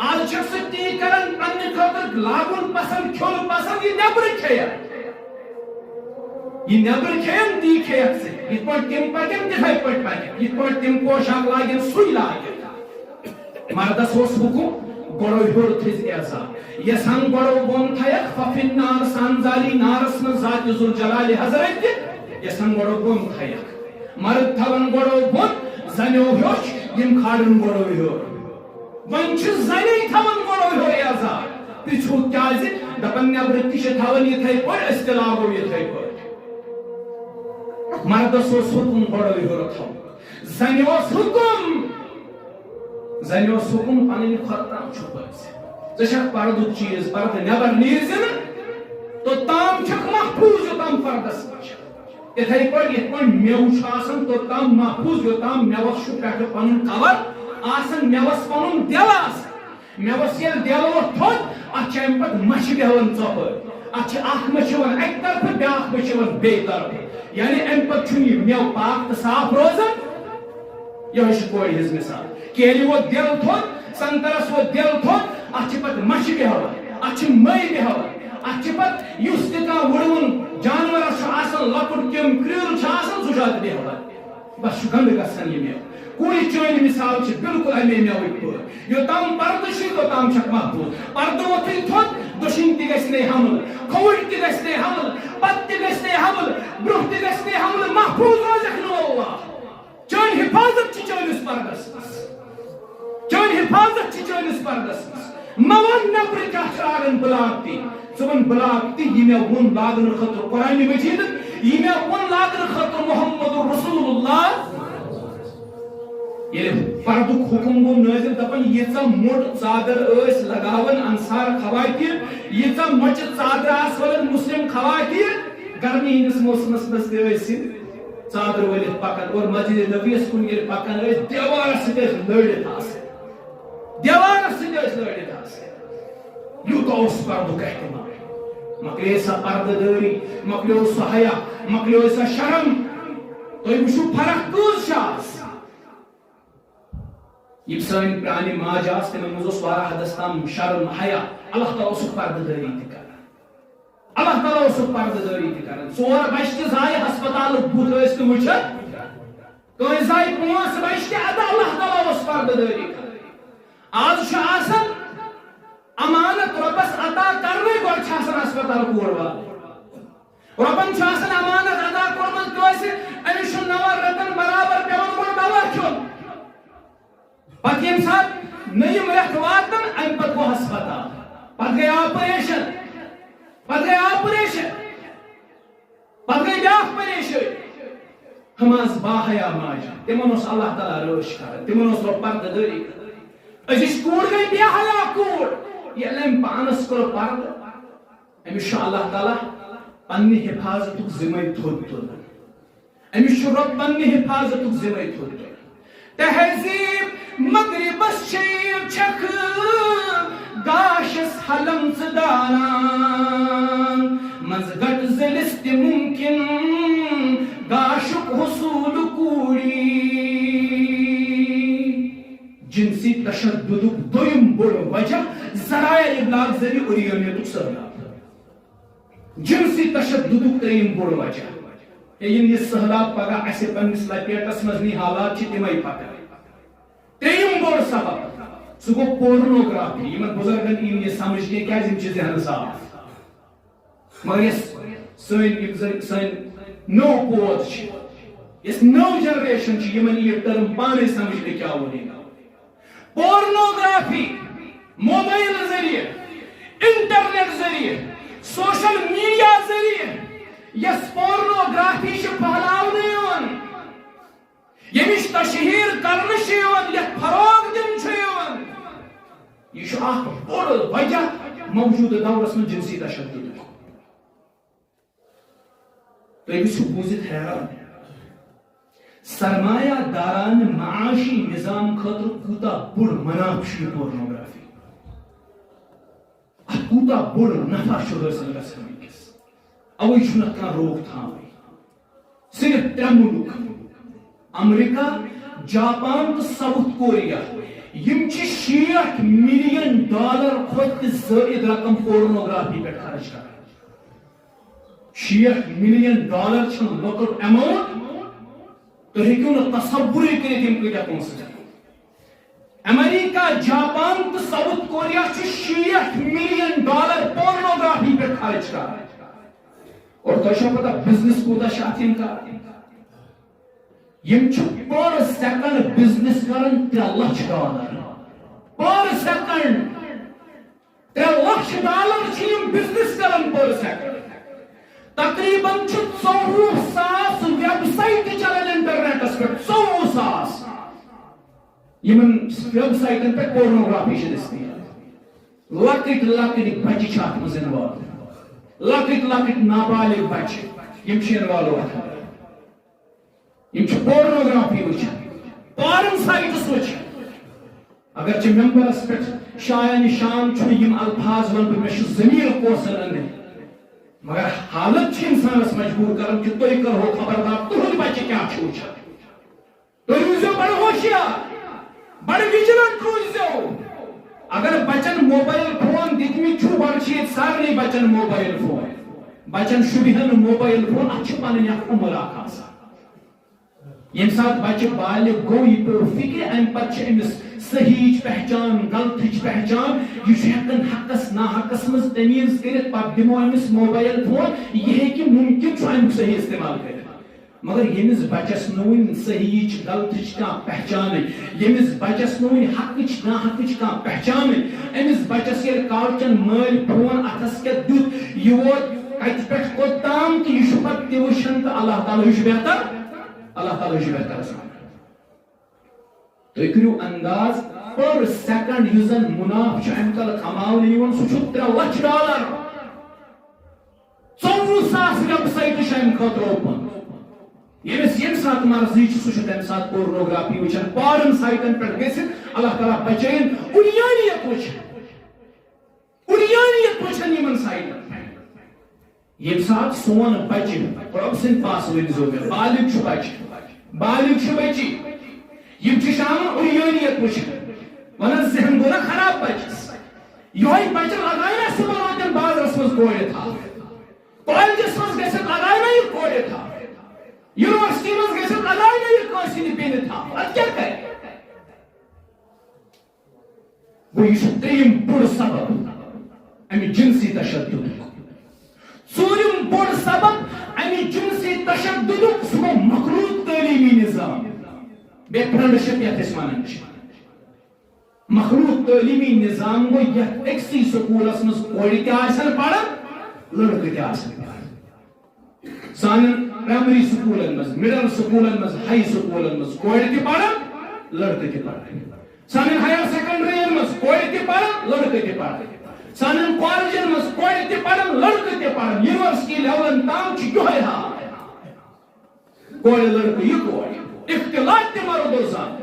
آز چھکھ ژٕ تی کران پننہِ خٲطرٕ لاگُن پسنٛد کھیوٚن پسنٛد یہِ نیبرٕ کھیٚیکھ یہ نیبر کھین تی کھیت سے یت پٲٹھۍ تِم پکن تِتھے پٲٹھۍ پکن یت پٲٹھۍ تِم پوشاک لاگن سُے لاگن مردس اوس حُکُم گۄڈو ہیوٚر تھٔز اعزار یژھان گۄڈو بۄن تھایکھ ففِن نار سانزالی نارس منٛز ذاتِ ذوالجلالِ حضرت تہِ یژھان گۄڈو بۄن تھایکھ مرد تھاون گۄڈو بۄن زنیو ہیوٚچھ یِم کھالن گۄڈو ہیوٚر وۄنۍ چھِ زنے تھاون گۄڈو ہیوٚر اعزار پِرٛژھو کیازِ دپان نیبرٕ تہِ چھِ تھاون یِتھے پٲٹھۍ أسۍ تہِ لاگو یِتھے پٲٹھۍ مردس اوس حُکُم گۄڈو ہیوٚر تھاوُن زنہِ اوس حُکُم پنٕنۍ کھۄرتام چھُپٲیِتھ ژٕ چھکھ پردُک چیٖز پردٕ نیبر نیٖرزِ نہٕ توٚتام چھکھ محفوٗظ یوٚتام پردس منٛز چھِ یِتھے پٲٹھۍ یِتھ پٲٹھۍ مٮ۪وٕ چھُ آسان توٚتام محفوٗظ یوٚتام مٮ۪وس چھُ پٮ۪ٹھٕ پنُن کور آسان مٮ۪وس پنُن دِل آسان مٮ۪وس ییٚلہِ دِل ووٚتھ تھوٚد اتھ چھِ امہِ پتہٕ مچھِ بیٚہوان ژۄپٲرۍ اتھ چھِ اکھ مچھ یِوان اکہِ طرفہٕ بیٛاکھ مچھ یِوان بیٚیہِ طرفہٕ یعنی امہِ پتہٕ چھُنہٕ یہِ مٮ۪وٕ پاک تہٕ صاف روزان یِہوٚے چھِ کورِ ہٕنٛز مِثال کیلہِ ووت دِل تھوٚد سنگترس ووت دِل تھوٚد اتھ چھِ پتہٕ مچھِ بیٚہوان اتھ چھِ مٔہۍ بیٚہوان اتھ چھِ پتہٕ یُس تہِ کانٛہہ وٕڑوُن جانورس چھُ آسان لۄکُٹ کیٚم کرٛیٖل چھُ آسان سُہ چھُ اتھ بیٚہوان بس چھُ گنٛدٕ گژھان یہِ مٮ۪وٕ کُلۍ چٲنۍ مِثال چھِ بِلکُل امے مٮ۪وٕکۍ پٲٹھۍ یوٚتام پردٕ چھُے توٚتام چھکھ محفوٗظ پردٕ ووٚتھُے تھوٚد دٔچھِنۍ تہِ گژھِ نَے حملہٕ کھووٕرۍ تہِ گژھِ نَے حملہٕ پتہٕ تہِ گژھِ نَے حملہٕ برٛونٛہہ تہِ گژھِ نَے حملہٕ محفوٗظ روزٮ۪کھ نہٕ اللہ چٲنۍ حِفاظت چھِ چٲنِس پردس منٛز چٲنۍ حِفاظت چھِ چٲنِس پردس منٛز مون نفر کیا لاگن بلاک تی ثن بلاک تی یہ میں ون لاگن خطر قرآن مجید یہ میں ون لاگن خطر محمد رسول اللہ یہ پردک حکم گو نازل دپن یہ موٹ چادر اس لگاون انصار خواتین یہ مچ چادر آس ولن مسلم خواتین گرمی ہندس موسمس مز چادر ولت پکان اور مسجد نبیس کن یل پکان دیوار سۭتۍ لڑت دیوار سۭتۍ لڑت یوتاہ اوس پردُک احتمام مکلیے سا پردٕ دٲری مکلیو سُہ حیا مکلیو سا شرم تُہۍ وٕچھِو فرق کۭژ چھِ آز یہ سن پرانی ماج آس تمن مز اوس واریاہ حدس تام شرم حیا اللہ تعالیٰ اوسُکھ پردٕ دٲری تہِ کران اللہ تعالیٰ اوسُکھ پردٕ دٲری تہِ کران ژور بچہِ تہِ زایہِ ہسپتالُک بُتھ ٲسۍ نہٕ وٕچھان کٲنٛسہِ زایہِ پانٛژھ بچہِ تہِ ادا اللہ تعالیٰ اوس پردٕ دٲری کران آز چھُ آسان امانت رۄبس عطا کرنے گۄڈٕ چھِ آسان ہسپتال کور والٕنۍ رۄبن چھُ آسان امانت عطا کوٚرمُت کٲنٛسہِ أمِس چھُ 9 رٮ۪تن برابر پیٚوان گۄڈٕ دوا کھیوٚن پتہ یم سات نیم رٮ۪تھ واتن امہِ پتہٕ گوٚو ہسپتال پتہٕ گٔے آپریشن پتہٕ گٔے آپریشن پتہٕ گٔے بیٛاکھ پریشٲنی ہم آز باحیا ماجہِ تِمن اوس اللہ تعالیٰ رٲچھ کران تِمن اوس رۄب پردٕ دٲری کران أزِچ کوٗر گٔے بے حیا کوٗر ییٚلہِ أمۍ پانس کوٚر پردٕ أمِس چھُ اللہ تعالیٰ پننہِ حفاظتُک ذمے تھوٚد تُلان أمِس چھُ رۄب پننہِ حفاظتُک ذمے تھوٚد تُلان تہذیب مغربس شیب چھکھ گاشس حلم ژداران منٛز گٹ ذٔلِس تہِ مُمکِن گاشُک حصوٗل کوٗری جنسی تشددُک دوٚیِم بوٚڑ وجہ ذرایعہ ابلاغ ذریعہ عریانیتُک سہلاب جنسی تشددُک ترٛیٚیِم بوٚڑ وجہ ییٚلہِ یہِ سہلاب پگاہ اسہِ پننِس لپیٹس منٛز نی حالات چھِ تِمے پکان ترٛیٚیِم بوٚڑ سبب سُہ گوٚو پورنوگرافی یِمن بُزرگن یی نہٕ یہِ سمجھ کینٛہہ کیازِ یِم چھِ ذہن صاف مگر یۄس سٲنۍ نٔو پوز چھِ یۄس نٔو جنریشن چھِ یِمن یی یہِ ٹرم پانے سمجھ نہٕ کیاہ ونے پورنوگرافی موبائل ذریعہ انٹرنیٹ ذریعہ سوشل میڈیا ذریعہ یس پورنوگرافی چھِ پھہلاونہٕ یِوان ییٚمِچ تشہیٖر کرنہٕ چھِ یِوان یتھ فروغ دِنہٕ چھُ یِوان یہ چھُ اکھ بوٚڑ وجہ موجودٕ دورس منٛز جنسی تشددُک تُہۍ گٔژھِو بوٗزِتھ حیران سرمایہ دارانہ معاشی نظام خاطر کوتاہ بوٚڑ منافع چھُ یہِ پورنوگرافی اتھ کوتاہ بوٚڑ نفع چھُ حٲصِل گژھان وٕنکیٚس اوے چھُنہٕ اتھ کانٛہہ روک تھامٕے صرف 3 مُلک امریکہ جاپان تہٕ ساوُتھ کوریا یم چھِ $60 ملین کھۄتہٕ تہِ زٲیِد رقم پورنوگرافی پٮ۪ٹھ خرچ کران $60 ملین چھُنہٕ لۄکُٹ ایماوُنٹ تُہۍ ہیٚکِو نہٕ تصورٕے کٔرِتھ یِم کۭتیاہ پونٛسہٕ چھِ امریکہ جاپان تہٕ ساوُتھ کوریا چھِ $60 ملین پورنوگرافی پٮ۪ٹھ خرچ کران اور تۄہہِ چھو پتہ بزنس کوٗتاہ چھِ اتھ یِم کران یم چھِ پر سیکنڈ بزنس کران $3 لچھ پر سیکنڈ $3 لچھ چھِ یم بزنس کران پر سیکنڈ تقریباً چھِ 24,000 ویب سائٹ چلان انٹرنیٹس پٮ۪ٹھ 24,000 یمن ویب سائٹن پٮ۪ٹھ پورنوگرافی چھِ دٔستیاب لۄکٕٹۍ لۄکٕٹۍ بچہِ چھِ اتھ منٛز انوالو لۄکٕٹۍ لۄکٕٹۍ نابالغ بچہِ یم چھِ انوالو اتھ منٛز یم چھِ پورنوگرافی وٕچھان پارن سائٹس وٕچھان اگرچہ ممبرس پٮ۪ٹھ شایان شان چھُنہٕ یم الفاظ ون بہٕ مےٚ چھُ ضمیٖر کوسن أنٛدرۍ مگر حالت چھِ انسانس مجبور کران کہ تُہۍ کرہو خبردار تُہنٛد بچہِ کیاہ چھُ وٕچھان تُہۍ روٗزِو بڑٕ ہوشیار بڑٕ وِجلنٹ روٗزِو اگر بچن موبائل فون دِتمٕتۍ چھُو گۄڈٕ چھِ ییٚتہِ سارنٕے بچن موبائل فون بچن شُبہن نہٕ موبائل فون اتھ چھِ پنٕنۍ اکھ عُمر اکھ آسان ییٚمہِ ساتہٕ بچہِ بالغ گوٚو یہِ پیوٚو فِکرِ امہِ پتہٕ چھِ أمِس صحیحٕچ پہچان غلطٕچ پہچان یہِ چھُ ہٮ۪کان حقس ناحقس منٛز تمیٖز کٔرِتھ پتہٕ دِمو أمِس موبائل فون یہِ ہیٚکہِ مُمکِن چھُ امیُک صحیح استعمال کٔرِتھ مگر ییٚمِس بچس نہٕ وُنہِ صحیحٕچ غلطٕچ کانٛہہ پہچانٕے ییٚمِس بچس نہٕ وُنہِ حقٕچ ناحقٕچ کانٛہہ پہچانٕے أمِس بچس یہ کالچن مل فون اتس کے دت یہ ووت کت پہ کوتام کہ یہ پتہ تہ وچھن تو اللہ تعالیٰ بہتر اللہ تعالیٰ بہتر تھی کرو انداز پر سیکنڈ یہ زن مناف امہ تل کماؤن سہ $3 لچھ $24,000 ویب سائٹ امہ خاطر اوپن یمس یم سات مرضی سہ تمہ سات پورنوگرافی وچھان پارن سائٹن پہ گژھتھ اللہ تعالیٰ بچائن اڑیانیت وچھان یمن سائٹن یم سات سون بچہ رب سند پاس ورزو مے بالغ بچی یم شام اڑیانیت وچھان ونان ذہن گو نا خراب بچس یہ بچہ لگائے صبح واتن بازرس مز کورِ تھا کالجس مز گژھتھ لگائے نا یہ کورِ تھا یونیورسٹی مز گژھتھ لگائے نا یہ کٲنٛسہِ ہٕنٛدِ بیٚنہِ تھا اتھ کیٛاہ کرِ گوٚو یہِ چھُ ترٛیٚیِم بوٚڑ سبب امہِ جنسی تشددُک ژوٗرِم بوٚڑ سبب امہِ جنسی تشددُک سُہ گوٚو مخلوط تعلیمی نظام بیٚیہِ فرنڈشپ یتھ أسۍ ونان چھِ مخلوط تعلیمی نظام گوٚو یتھ أکسٕے سکوٗلس منٛز کورِ تہِ آسن پران لڑکہٕ تہِ آسن پران سانٮ۪ن پرائمری سکولن مز مڈل سکولن مز ہائی سکولن مز کورِ تہِ پران لڑکہٕ تہِ پران سانٮ۪ن ہایر سیکنڈرین مز کورِ تہِ پران لڑکہٕ تہِ پران سانٮ۪ن کالجن مز کورِ تہِ پران لڑکہٕ تہِ پران یونیورسٹی لیولن تام چھُ یِہوٚے حال کورِ لڑکہٕ یِکوٹہٕ اختلاط تہِ مردو زن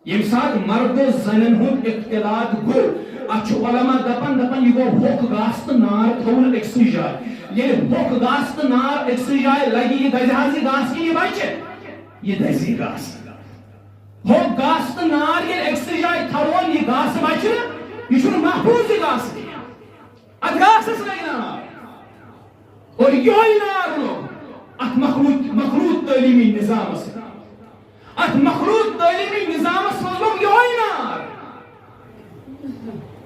ییٚمہِ ساتہٕ مردو زنٮ۪ن ہُنٛد اختلاط گوٚو اتھ چھُ علما دپان یہ گوٚو ہوٚکھ گاسہٕ تہٕ نار تھوٚوُن أکسٕے جایہِ ییٚلہِ ہوٚکھ گاسہٕ تہٕ نار أکسٕے جایہِ لگہِ یہِ دزِ حظ یہِ گاسہٕ کِنہٕ یہِ بچہِ یہِ دزِ گاسہٕ ہوٚکھ گاسہٕ تہٕ نار ییٚلہِ أکسٕے جایہِ تھاوون یہِ گاسہٕ بچہِ نہٕ یہِ چھُنہٕ محفوٗظ یہِ گاسہٕ کینٛہہ اتھ گاسس لگہِ نار اور یِہوٚے نار لوٚگ اتھ مخلوط تعلیمی نظامس ات مخلوط تعلیمی نظامس منٛز لوٚگ یِہوٚے نار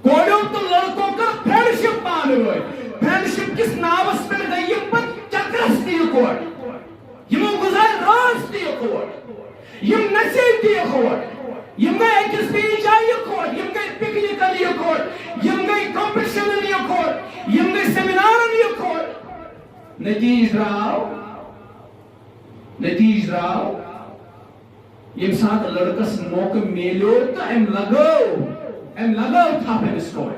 کوڑیو تو لڑکوں کر فرینڈشپ پانہٕ ؤنۍ فرینڈشپ کس ناوس پٮ۪ٹھ گٔے یِم پتہٕ چکرس تہِ یِکوٹہٕ یِمو گُزارِ رٲژ تہِ یِکوٹہٕ یِم نژے تہِ یِکوٹہٕ یِم گٔے أکِس بیٚیِس جایہِ یِکوٹہٕ یِم گٔے پِکنِکن یِکوٹہٕ یِم گٔے کمپٹشنن یِکوٹہٕ یِم گٔے سیمینارن یِکوٹہٕ نتیٖجہٕ درٛاو ییٚمہِ ساتہٕ لڑکس موقعہٕ میلیو تہٕ أمۍ لگٲو تھپ أمِس کورِ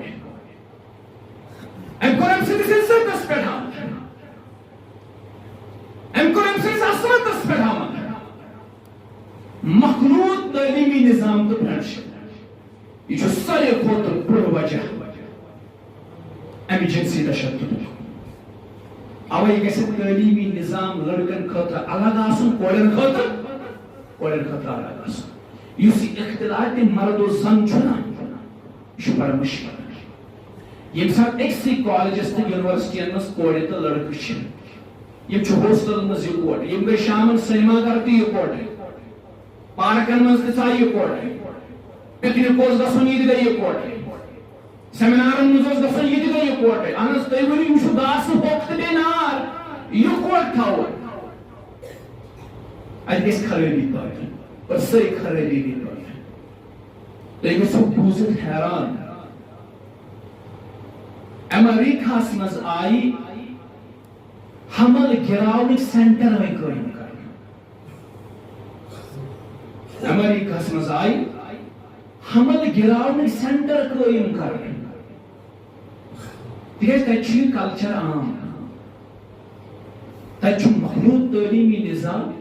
أمۍ کوٚر أمۍ سٕنٛدِس عزتس پٮ۪ٹھ حملہٕ أمۍ کوٚر أمۍ سٕنٛدِس عصمتس پٮ۪ٹھ حملہٕ مخلوط تعلیمی نظام تہٕ فرینڈشپ یہ چھُ ساروی کھۄتہٕ بوٚڑ وجہ امہِ جنسی تشددُک اوے گژھِ تعلیمی نظام لڑکن خٲطرٕ الگ آسُن کورٮ۪ن خٲطرٕ الگ آسُن یُس یہِ اختلاط مرد و زن چھُ نا یہ چھُ بڑٕ مُشکل ییٚمہِ ساتہٕ أکسٕے کالجس تہٕ یونیورسٹین منٛز کورِ تہٕ لڑکہٕ چھِ یِم چھِ ہوسٹلن منٛز یِکوٹہٕ یِم گٔے شامن سینما گھر تہِ یِکوٹہٕ پارکن منٛز تہِ ژاے یِکوٹہٕ پکنک اوس گژھُن یہِ تہِ گٔے یِکوٹہٕ سیمینارن منٛز اوس گژھُن یہِ تہِ گٔے یِکوٹہٕ اہن حظ تُہۍ ؤنِو یہِ چھُ گاسہٕ ہوٚکھ تہٕ بیٚیہِ نار یِکوٹہٕ تھاوُن اتہِ گژھِ خرٲبی پٲدٕ اور سٲرٕے خرٲبی گٔے پٲدٕ تُہۍ گژھِو بوٗزِتھ حیران امریکہس منٛز آیہِ حمل گراونٕکۍ سینٹر وۄنۍ قٲیِم کرنہٕ امریکہس منٛز آیہِ حمل گراونٕکۍ سینٹر قٲیِم کرنہٕ تِکیٛازِ تتہِ چھُ یہِ کلچر عام تتہِ چھُ مخلوط تعلیمی نظام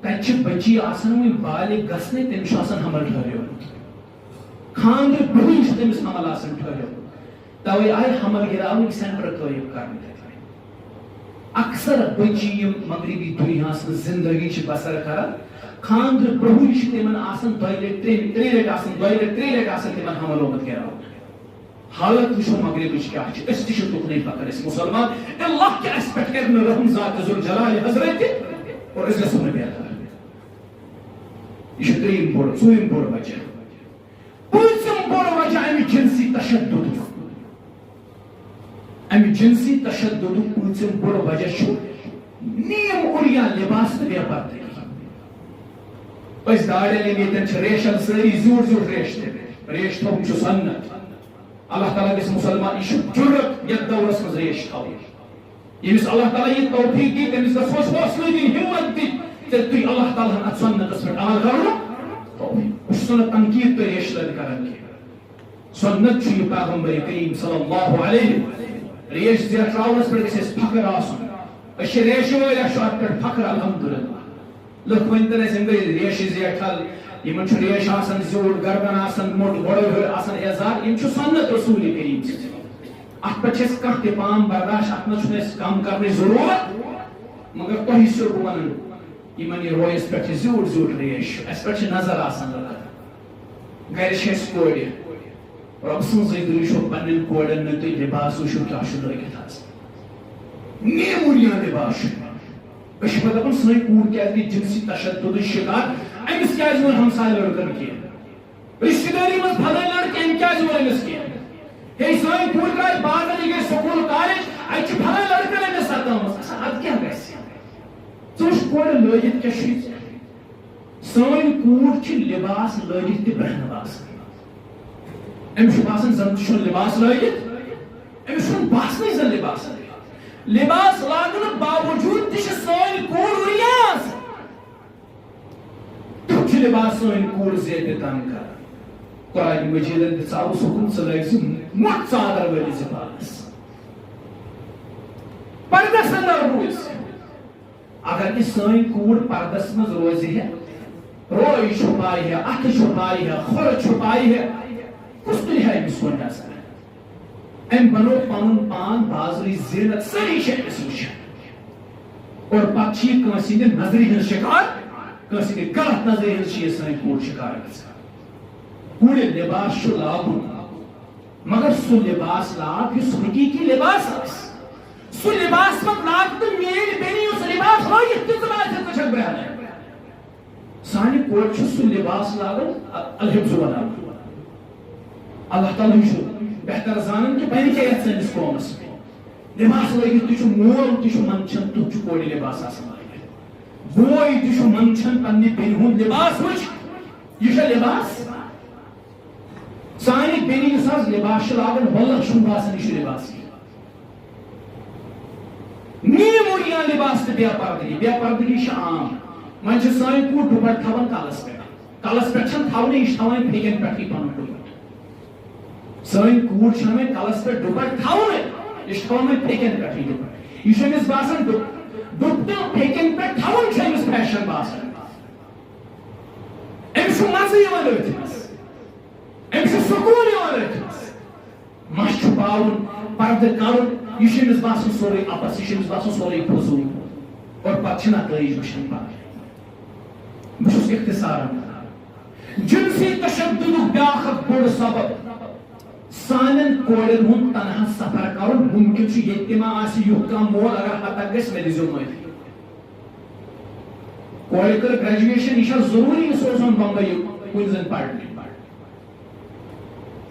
تتہِ چھِ بچی آسان وۄنۍ بالغ گژھنٕے تٔمِس چھُ آسان حمل ٹھہریومُت خاندرٕ برونٛہٕے چھُ تٔمِس حمل آسان ٹھہریومُت توے آیہِ حمل گراونٕکۍ سینٹر قٲیِم کرنہٕ اکثر بچی یِم مغربی دُنیاہس منٛز زندگی چھِ بسر کران خاندرٕ برونٛہٕے چھُ تِمن آسان ترٛیٚیہِ لٹہِ آسان تِمن حمل آمُت گراونہٕ حالت وٕچھو مغربٕچ کیٛاہ چھِ أسۍ تہِ چھِ تُکنٕے فخر أسۍ مُسلمان اللہ کہِ اَسہِ پٮ۪ٹھ کرِ نہٕ رحم ذات ذوالجلال حضرت اور أسۍ گژھو نہٕ بیدار یہ چھُ ترٛیٚیِم بوٚڑ ژوٗرِم بوٚڑ وجہ پوٗنٛژِم بوٚڑ وجہ امہِ جنسی تشددُک امہِ جنسی تشددُک پوٗنٛژِم بوٚڑ وجہ چھُ نیم اُڑیا لباس تہٕ بے پردگی أسۍ داڑٮ۪ن ییٚتٮ۪ن چھِ ریشن سٲری زیوٗٹھ زیوٗٹھ ریش تہِ ریش تھاوُن چھُ سنت اللہ تعالیٰ کس مسلمان یہ جرت یتھ دورس مز ریش تھو یمس اللہ تعالیٰ یہ توفیق دی تمس گژھوس حوصلہ دین ہمت دی تھی اللہ تعالیٰ ات سنتس پہ عمل کرو توفیق سنت تنقید تو ریش لد کرن کی سنت یہ پیغمبر کریم صلی اللہ علیہ ریش زیٹراونس پہ گژھِ فخر آسن اش ریش وٲلۍ اَسہِ چھُ اتھ پٮ۪ٹھ فخر الحمدللہ لُکھ ؤنتن اَسہِ یِم گٔے ریشہِ زیٹھل یمن چھُ ریش آسان زیوٗٹھ گردن آسان موٚٹ گۄڈٕ ہیوٚر آسان اعزار یِم چھُ سنت رسول کریم ات پٮ۪ٹھ چھِ اَسہِ کانٛہہ تہِ پام برداشت اتھ منٛز چھُنہٕ اَسہِ کم کرنٕچ ضروٗرت مگر تۄہہِ چھُو بہٕ ونان یمن یہ رویس پٮ۪ٹھ چھِ زیوٗٹھ زیوٗٹھ ریش اَسہِ پٮ۪ٹھ چھِ نظر آسان لگان گرِ چھِ اَسہِ کورِ رۄب سٕنٛزٕے تُہۍ وٕچھو پننٮ۪ن کورٮ۪ن نہٕ تُہۍ لباس وٕچھو کیٛاہ چھُ لٲگِتھ آسان نیموٗریان لباس چھُ أسۍ چھِ پتہٕ دپان سٲنۍ کوٗر کیٛازِ گٔے جنسی تشددٕچ شِکار أمِس کیٛازِ ووٚن ہمساے لڑکن کینٛہہ رشتہٕ دٲری منٛز پھلٲنۍ لڑکہٕ أمۍ کیٛازِ ووٚن أمِس کینٛہہ ہے سٲنۍ کوٗر درٛاے بازر یہِ گٔے سکوٗل کالج اَتہِ چھِ پھلٲنۍ لڑکن أمِس ستٲومٕژ اَدٕ کیٛاہ گژھِ ژٕ وٕچھ کورِ لٲگِتھ کیٛاہ چھُے سٲنۍ کوٗر چھِ لباس لٲگِتھ تہِ برٛہنہٕ باسان أمِس چھُ باسان زن تہِ چھُنہٕ لباس لٲگِتھ أمِس چھُنہٕ باسنٕے زن لباس لباس لاگنہٕ باوجوٗد تہِ چھِ سٲنۍ کوٗر ریاض تیُتھ چھُ لباس سٲنۍ کوٗر زیٹہِ تنگ کران قرآن مجیدن دِژاوُس حُکم ژٕ لٲگۍ زِ موٚٹ ژادر وٲلِس زِ پانس پردس اندر روٗزِ اگر کہِ سٲنۍ کوٗر پردس منٛز روزِ ہے روے چھُپایہِ ہے اتھٕ چھُپایہِ ہے کھۄر چھُپایہِ ہے کُس تُلہِ ہے أمِس کُن نظر أمۍ بنوو پنُن پان بازرٕچ زینت سٲری چھِ أمِس وٕچھان اور پتہٕ چھِ یہِ کٲنٛسہِ ہٕنٛدِ نظرِ ہٕنٛز شِکار کٲنٛسہِ ہٕنٛدِ غلط نظرِ ہٕنٛز چھِ یہِ سٲنۍ کوٗر شِکار گژھان کوٗرِ لباس چھُ لاگُن مگر سُہ لباس لاگ یُس حقیٖقی لباس آسہِ سُہ لباس پتہٕ لاگ تہٕ میٲنۍ بیٚنہِ یُس لباس لٲگِتھ تہِ ژٕ باسکھ ژٕ چھکھ برٛہنہٕ سانہِ کورِ چھُ سُہ لباس لاگُن الحفظ ونان اللہ تعالیٰ چھُ بہتر زانان کہ بنہِ کیٛاہ یتھ سٲنِس قومس لباس لٲگِتھ تہِ چھُ مول تہِ چھُ منٛدچھان تیُتھ چھُ کورِ لباس آسان لٲگِتھ بوے تہِ چھُ منٛدچھان پننہِ بیٚنہِ ہُنٛد لباس وٕچھ یہِ چھا لباس سانہِ بیٚنہِ یُس حظ لباس چھِ لاگان واللہ چھُنہٕ باسان یہِ چھُ لباس نیٖموٗریان لباس تہٕ بے پردگی چھِ عام وۄنۍ چھِ سٲنۍ کوٗر ڈُپٹہٕ تھاوان کلس پٮ۪ٹھ چھنہٕ تھاونٕے یہِ چھِ تھاوان پھیکٮ۪ن پٮ۪ٹھٕے پنُن ڈُپٹہٕ سٲنۍ کوٗر چھنہٕ وۄنۍ کلس پٮ۪ٹھ ڈُپٹہٕ تھاونٕے یہِ چھِ تھاوان وۄنۍ پھیکٮ۪ن پٮ۪ٹھٕے ڈُپٹہٕ یہِ چھُ أمِس باسان ڈُپٹہٕ پھیکٮ۪ن پٮ۪ٹھ تھاوُن چھُ أمِس فیشن باسان أمِس چھُ مزٕ یِوان أتھۍ منٛز أمِس چھُ سکوٗن یِوان أتھۍ منٛز مَس چھُپاوُن پردٕ کرُن یہِ چھُ أمِس باسان سورُے اپس یہِ چھُ أمِس باسان سورُے فضوٗل اور پتہٕ چھِ نتٲیج وٕچھان پتہٕ بہٕ چھُس اختصارن ونان جنسی تشددُک بیٛاکھ اکھ بوٚڑ سبب سانٮ۪ن کورٮ۪ن ہُنٛد تنہا سفر کرُن ممکن چھُ ییٚتہِ تہِ ما آسہِ یُتھ کانٛہہ مول اگر ہتک گژھِ مےٚ دِزیو معٲفی کورِ کٔر گریجویشن یہِ چھا ضروٗری یہِ سوزُن بمبئی کُنہِ زن پرنہِ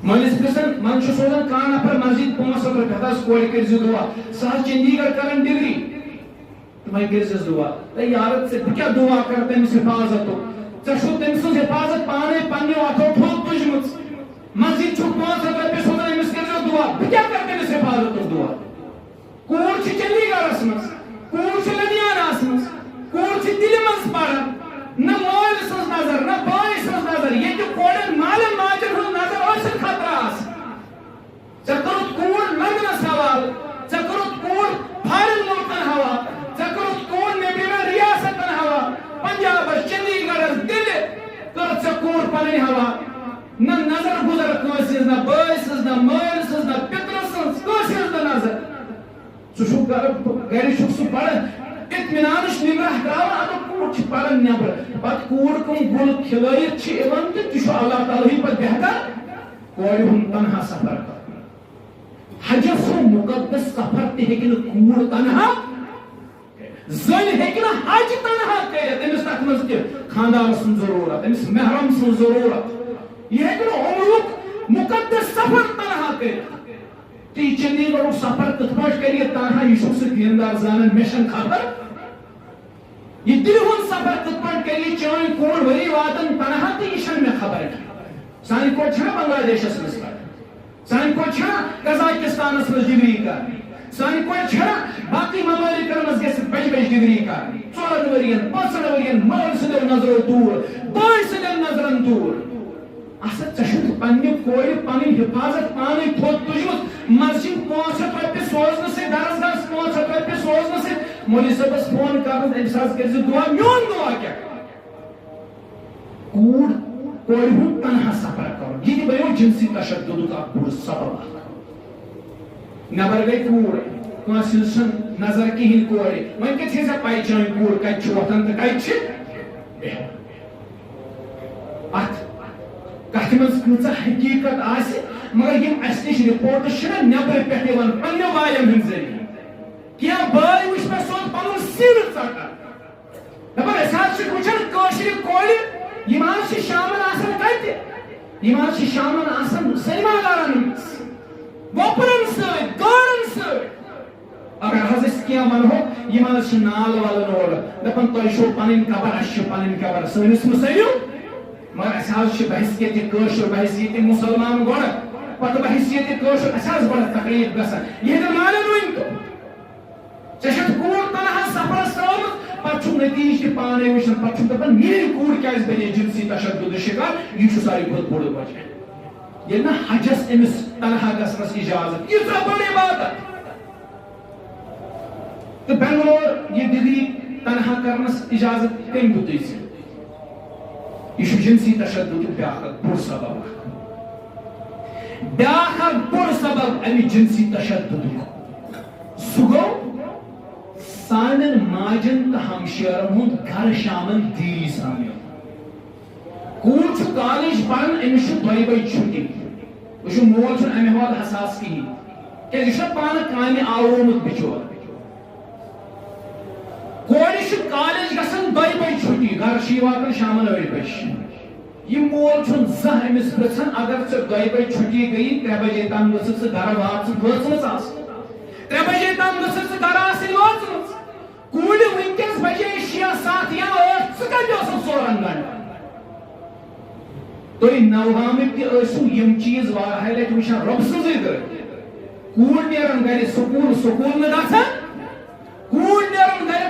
مٲلِس پرژھان من چھُ سوزان کانٛہہ نفر مسجد 500 رۄپیہِ ہتھ حظ کورِ کٔرزِ دُعا سۄ حظ چندی گڑھ کران ڈگری تہٕ وۄنۍ کٔرزٮ۪س دُعا ہے یارٕ بہٕ کیٛاہ دُعا کرٕ تٔمِس حفاظتُک ژےٚ چھُو تٔمۍ سٕنٛز حفاظت پانے پننیو اتھو تھوٚد تُجمٕژ مسجد چھُ 500 رۄپیہِ سوزان أمِس کٔرزیو دُعا بہٕ کیٛاہ کرٕ تٔمِس حفاظتُک دُعا کوٗر چھِ چندی گڑھس منٛز کوٗر چھِ لدیاناہس منٛز کوٗر چھِ دِلہِ منٛز پران نہ مٲلۍ سٕنٛز نظر نہ بٲے سٕنٛز نظر ییٚتہِ کورٮ۪ن مالٮ۪ن ماجٮ۪ن ہٕنٛز نظر ٲسِتھ خطرٕ آسان ژےٚ کٔرٕتھ کوٗر لندنس حوالہٕ ژےٚ کٔرٕتھ کوٗر فارِن مُلکن حوالہٕ ژےٚ کٔرٕتھ کوٗر نیٚبرِمٮ۪ن ریاستن حوالہٕ پنجابس چندی گڑھس دِلہِ کٔرٕتھ ژےٚ کوٗر پنٕنۍ حوالہٕ نہ نظر گُزر کٲنٛسہِ ہٕنٛز نہ بٲے سٕنٛز نہ مٲلۍ سٕنٛز نہ پِترٕ سٕنٛز کٲنٛسہِ ہٕنٛز نہٕ نظر ژٕ چھُکھ گرِ چھُکھ سُہ پران اطمینانٕچ نِمرہ تراوان اگر کوٗر چھِ پران نٮ۪برٕ پتہٕ کوٗر کٕم گُل کھِلٲیِتھ چھِ یِوان تہٕ تہِ چھُ اللہ تعالیٰ ہٕے پتہٕ بہتر کورِ ہُنٛد تنہا سفر کرُن حجس سُہ مُقدس سفر تہِ ہیٚکہِ نہٕ کوٗر تنہا زٔنۍ ہیٚکہِ نہٕ حج تنہا کٔرِتھ أمِس تتھ منٛز تہِ خاندار سٕنٛز ضروٗرت أمِس محرم سٕنٛز ضروٗرت یہِ ہیٚکہِ نہٕ عمرُک مُقدس سفر تنہا کٔرِتھ تہٕ یہِ چندی گڑھُک سفر کِتھ پٲٹھۍ کَرِ یہِ تنہا یہِ چھُکھ سُہ دیندار زانان مےٚ چھَنہٕ خبر یہِ دِلہِ ہُنٛد سفر کِتھ پٲٹھۍ کَرِ یہِ چٲنۍ کوٗر ؤری واتن تنہا تہٕ یہِ چھَنہٕ مےٚ خبر سانہِ کورِ چھَنا بنگلادیشس منٛز پران سانہِ کورِ چھا قزاقستانس مز ڈگری کر سانہ کور چھا باقی ممالکن مز گژھِ بج بج ڈگری کر 4 ورین 5 ورین مول سدیو نظرو دور بٲے سدیو نظرن دور اصل ژےٚ پننہِ کورِ پنٕنۍ حفاظت پانے تھوٚد تُجمُت مسجد 500 رۄپیہِ سوزنہٕ سۭتۍ درسگاہس 500 رۄپیہِ سوزنہٕ سۭتۍ مولوی صٲبس فون کرنس أمِس حظ کٔرۍ زِ دعا میون دعا کیٛاہ کوٗر کورِ ہُنٛد تنہا سفر کرُن یہِ تہِ بنیو جنسی تشددُک اکھ بوٚڑ سبب نٮ۪بر گٔے کوٗر کٲنٛسہِ ہٕنٛز چھنہٕ نظر کِہیٖنۍ کورِ وۄنۍ کتہِ چھے ژےٚ پاے چٲنۍ کوٗر کتہِ چھِ وۄتھان تہٕ کتہِ چھِ بیٚہوان اتھ کتھ منٛز کۭژاہ حقیٖقت آسہِ مگر یِم اسہِ نِش رِپورٹٕس چھِنہ نٮ۪برٕ پٮ۪ٹھ یِوان پننٮ۪و بایَن ہٕنٛدۍ ذٔریعہٕ کینٛہہ بٲے وٕچھ مےٚ سیوٚد پنُن سِر ژٹان دپان أسۍ حظ چھِ وٕچھان کٲشرِ کورِ یِم حظ چھِ شامن آسان کتہِ یِم حظ چھِ شامن آسان سینما گرن منٛز وۄپرن سۭتۍ گاڑن سۭتۍ اگر حظ أسۍ کینٛہہ ونہو یِم حظ چھِ نال والان اورٕ دپان تۄہہِ چھو پنٕنۍ خبر اسہِ چھِ پنٕنۍ خبر سٲنِس مہ سٔنِو مگر اسہِ حظ چھِ بحثیتہِ کٲشُر بحثیتہِ مُسلمان گۄڈٕ پتہٕ بحثیتہِ کٲشُر اسہِ حظ گۄڈٕ تکلیٖف گژھان یہِ ہیٚکن مانن وۄنۍ تہٕ ژےٚ چھَتھ کوٗر تنہا سفرس ترٲومٕژ پتہٕ چھُ نتیٖجہٕ تہِ پانے وٕچھان پتہٕ چھُ دپان میٲنۍ کوٗر کیازِ بنے جنسی تشددُک شکار یہِ چھُ ساروی کھۄتہٕ بوٚڑ وجہ ییٚلہِ نہٕ حجس أمِس تنہا گژھنس اجازت ییٖژاہ بٔڑ عبادت تہٕ بنگلور یہِ ڈگری تنہا کرنس اجازت کٔمۍ دیُت ژےٚ یہ جنسی تشددُک بیٛاکھ اکھ بوٚڑ سبب بیٛاکھ اکھ بوٚڑ سبب امہِ جنسی تشددُک سُہ گوٚو سانٮ۪ن ماجن تہٕ ہمشیرن ہُنٛد گرٕ شامن دیٖری سان کوٗر چھُ کالیج پران أمِس چھُ 2 بجہِ چھُٹی وٕچھِو مول چھُنہٕ امہِ حوالہٕ حساس کِہیٖنۍ کیٛازِ یہِ چھُنہ پانہٕ کامہِ آورومُت بِچور کورِ چھُ کالیج گژھان 2 بجہِ چھُٹی گرٕ چھِ یہِ واتان شامن 8 بجہِ یہِ مول چھُنہٕ زانٛہہ أمِس پرژھان اگر ژےٚ 2 بجہِ چھُٹی گٔیی 3 بجے تام گٔژھٕکھ ژٕ گرٕ وٲژمٕژ آسٕنۍ 3 بجے تام گٔژھٕکھ ژٕ گرٕ آسٕنۍ وٲژمٕژ کوٗرِ وٕنکیٚس بجے 6 7 یا 8 ژٕ کتہِ اوسُکھ 4 گنٹن تُہۍ نوگامٕکۍ تہِ ٲسِو یِم چیٖز واریاہہِ لٹہِ وٕچھان رۄبہٕ سٕنٛزٕے دٔرۍ کوٗر نیران گرِ سکوٗل نہٕ گژھان کوٗر نیران گرِ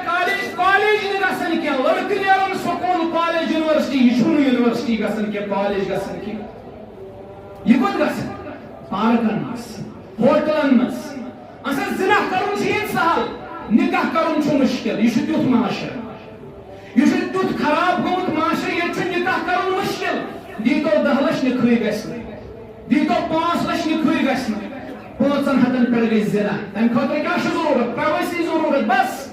کالیج نہٕ گژھان کینٛہہ لڑکہٕ نیران سکوٗل کالیج یونیورسٹی یہِ چھُنہٕ یونیورسٹی گژھان کینٛہہ کالیج گژھان کینٛہہ یہِ کوٚت گژھان پارکن منٛز ہوٹلن منٛز اصل زِنا کرُن چھُ ییٚتہِ سہل نکاح کرُن چھُ مُشکل یہِ چھُ تیُتھ معاشرٕ یہِ چھُ تیُتھ خراب گوٚمُت معاشرٕ ییٚتہِ چھُ نکاح کرُن مُشکل دیٖتو 10 لچھ نِکھٕے گژھِ نہٕ دیٖتو 5 لچھ نِکھٕے گژھِ نہٕ 500 پٮ۪ٹھ گژھِ زِنا تمہِ خٲطرٕ کیٛاہ چھُ ضروٗرت پرٛایویسی ضروٗرت بس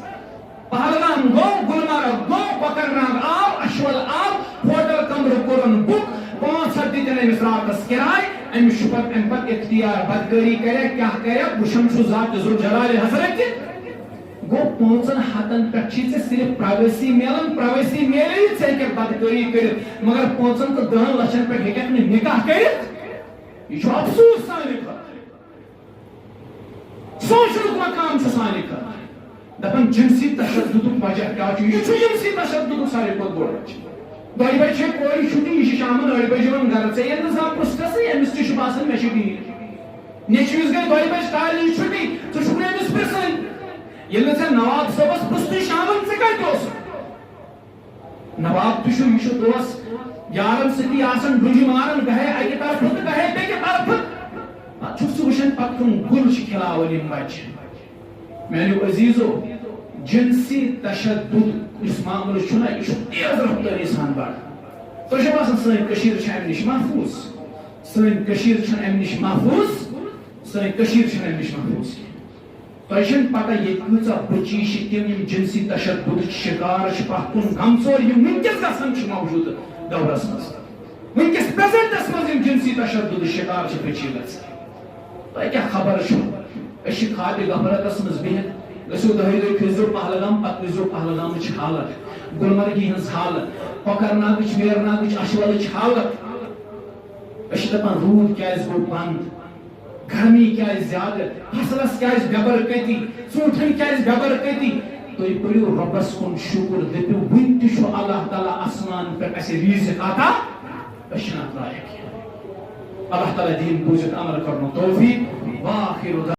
پہلگام گوٚو گُلمرگ گوٚو کۄکرناگ آو اچھول آو ہوٹل کمرٕ کوٚرُن بُک 500 دِتِن أمِس راتس کِراے أمِس چھُ پتہٕ امہِ پتہٕ اختیار بدکٲری کریا کیٛاہ کریا وٕچھان چھُ ذات ذوالجلالِ حضرت گوٚو 500 پٮ۪ٹھ چھِ ژےٚ صرف پرٛایویسی میلان پرٛایویسی میلے ژٕ ہیٚککھ بدکٲری کٔرِتھ مگر 5 تہٕ 10 لچھن پٮ۪ٹھ ہیٚککھ نہٕ نکاح کٔرِتھ یہِ چھُ افسوٗس سانہِ خٲطرٕ سونچنُک مقام چھُ سانہِ خٲطرٕ دپان جنسی تشددُک وجہ کیٛاہ چھُ یہِ چھُ جنسی تشددُک ساروی کھۄتہٕ بوٚڑ وجہ 2 بجہِ چھےٚ کورِ چھُٹی یہِ چھِ شامن 8 بجہِ یِوان گرٕ ژےٚ ییٚلہِ نہٕ زانٛہہ پرٛژھکھسٕے أمِس تہِ چھُ باسان مےٚ چھِ ڈیٖل نیٚچوِس گٔے 2 بجہِ کالیج چھُٹی ژٕ چھُکھ نہٕ أمِس پرژھان ییٚلہِ نہٕ ژےٚ نواب صٲبس پرژھتُے شامن ژٕ کتہِ اوسُکھ نواب تہِ چھُ یہِ چھُ دوس یارن سۭتی آسان ڈُجہِ ماران گٔہے اکہِ طرفہٕ تہٕ گٔہے بیٚکہِ طرفہٕ پتہٕ چھُکھ ژٕ وٕچھان پتہٕ کٕم گُل چھِ کھِلاوان یِم بچہِ میانیو عزیٖزو جنسی تشدد یُس معاملہٕ چھُنہ یہِ چھُ تیز رفتٲری سان بڑان تۄہہِ چھو باسان سٲنۍ کٔشیٖر چھِ امہِ نِش محفوٗظ سٲنۍ کٔشیٖر چھنہٕ امہِ نِش محفوٗظ سٲنۍ کٔشیٖر چھنہٕ امہِ نِش محفوٗظ کینٛہہ تۄہہِ چھنہٕ پتہ ییٚتہِ کۭژاہ بٔچی چھِ تِم یِم جنسی تشددٕکۍ شِکار چھِ پتھ کُن گمژور یِم وٕنکیٚس گژھان چھِ موجوٗدٕ دورس منٛز وٕنکیٚس پریزنٹس منٛز یِم جنسی تشددٕکۍ شِکار چھِ بٔچی گژھان تۄہہِ کیٛاہ خبر چھو أسۍ چھِ خابِ غفلتس منٛز بِہِتھ گٔژھِو 2 دۄہ کھٔسۍزیو پہلگام پتہٕ وٕچھزیو پہلگامٕچ حالت گُلمرگی ہٕنٛز حالت کۄکرناگٕچ ویرناگٕچ اچھولٕچ حالت أسۍ چھِ دپان روٗد کیٛازِ گوٚو بنٛد گرمی کیٛازِ زیادٕ فصلس کیٛازِ بےٚبرکتی ژوٗنٛٹھٮ۪ن کیٛازِ بےٚبرکتی تُہۍ کٔرِو رۄبس کُن شُکر دٔپِو وُنہِ تہِ چھُ اللہ تعالیٰ آسمان پٮ۪ٹھ اَسہِ ریٖزق عطا أسۍ چھِنہٕ اتھ لایق اللہ تعالیٰ دین بوجھت عمل کرنو توفیق. وآخر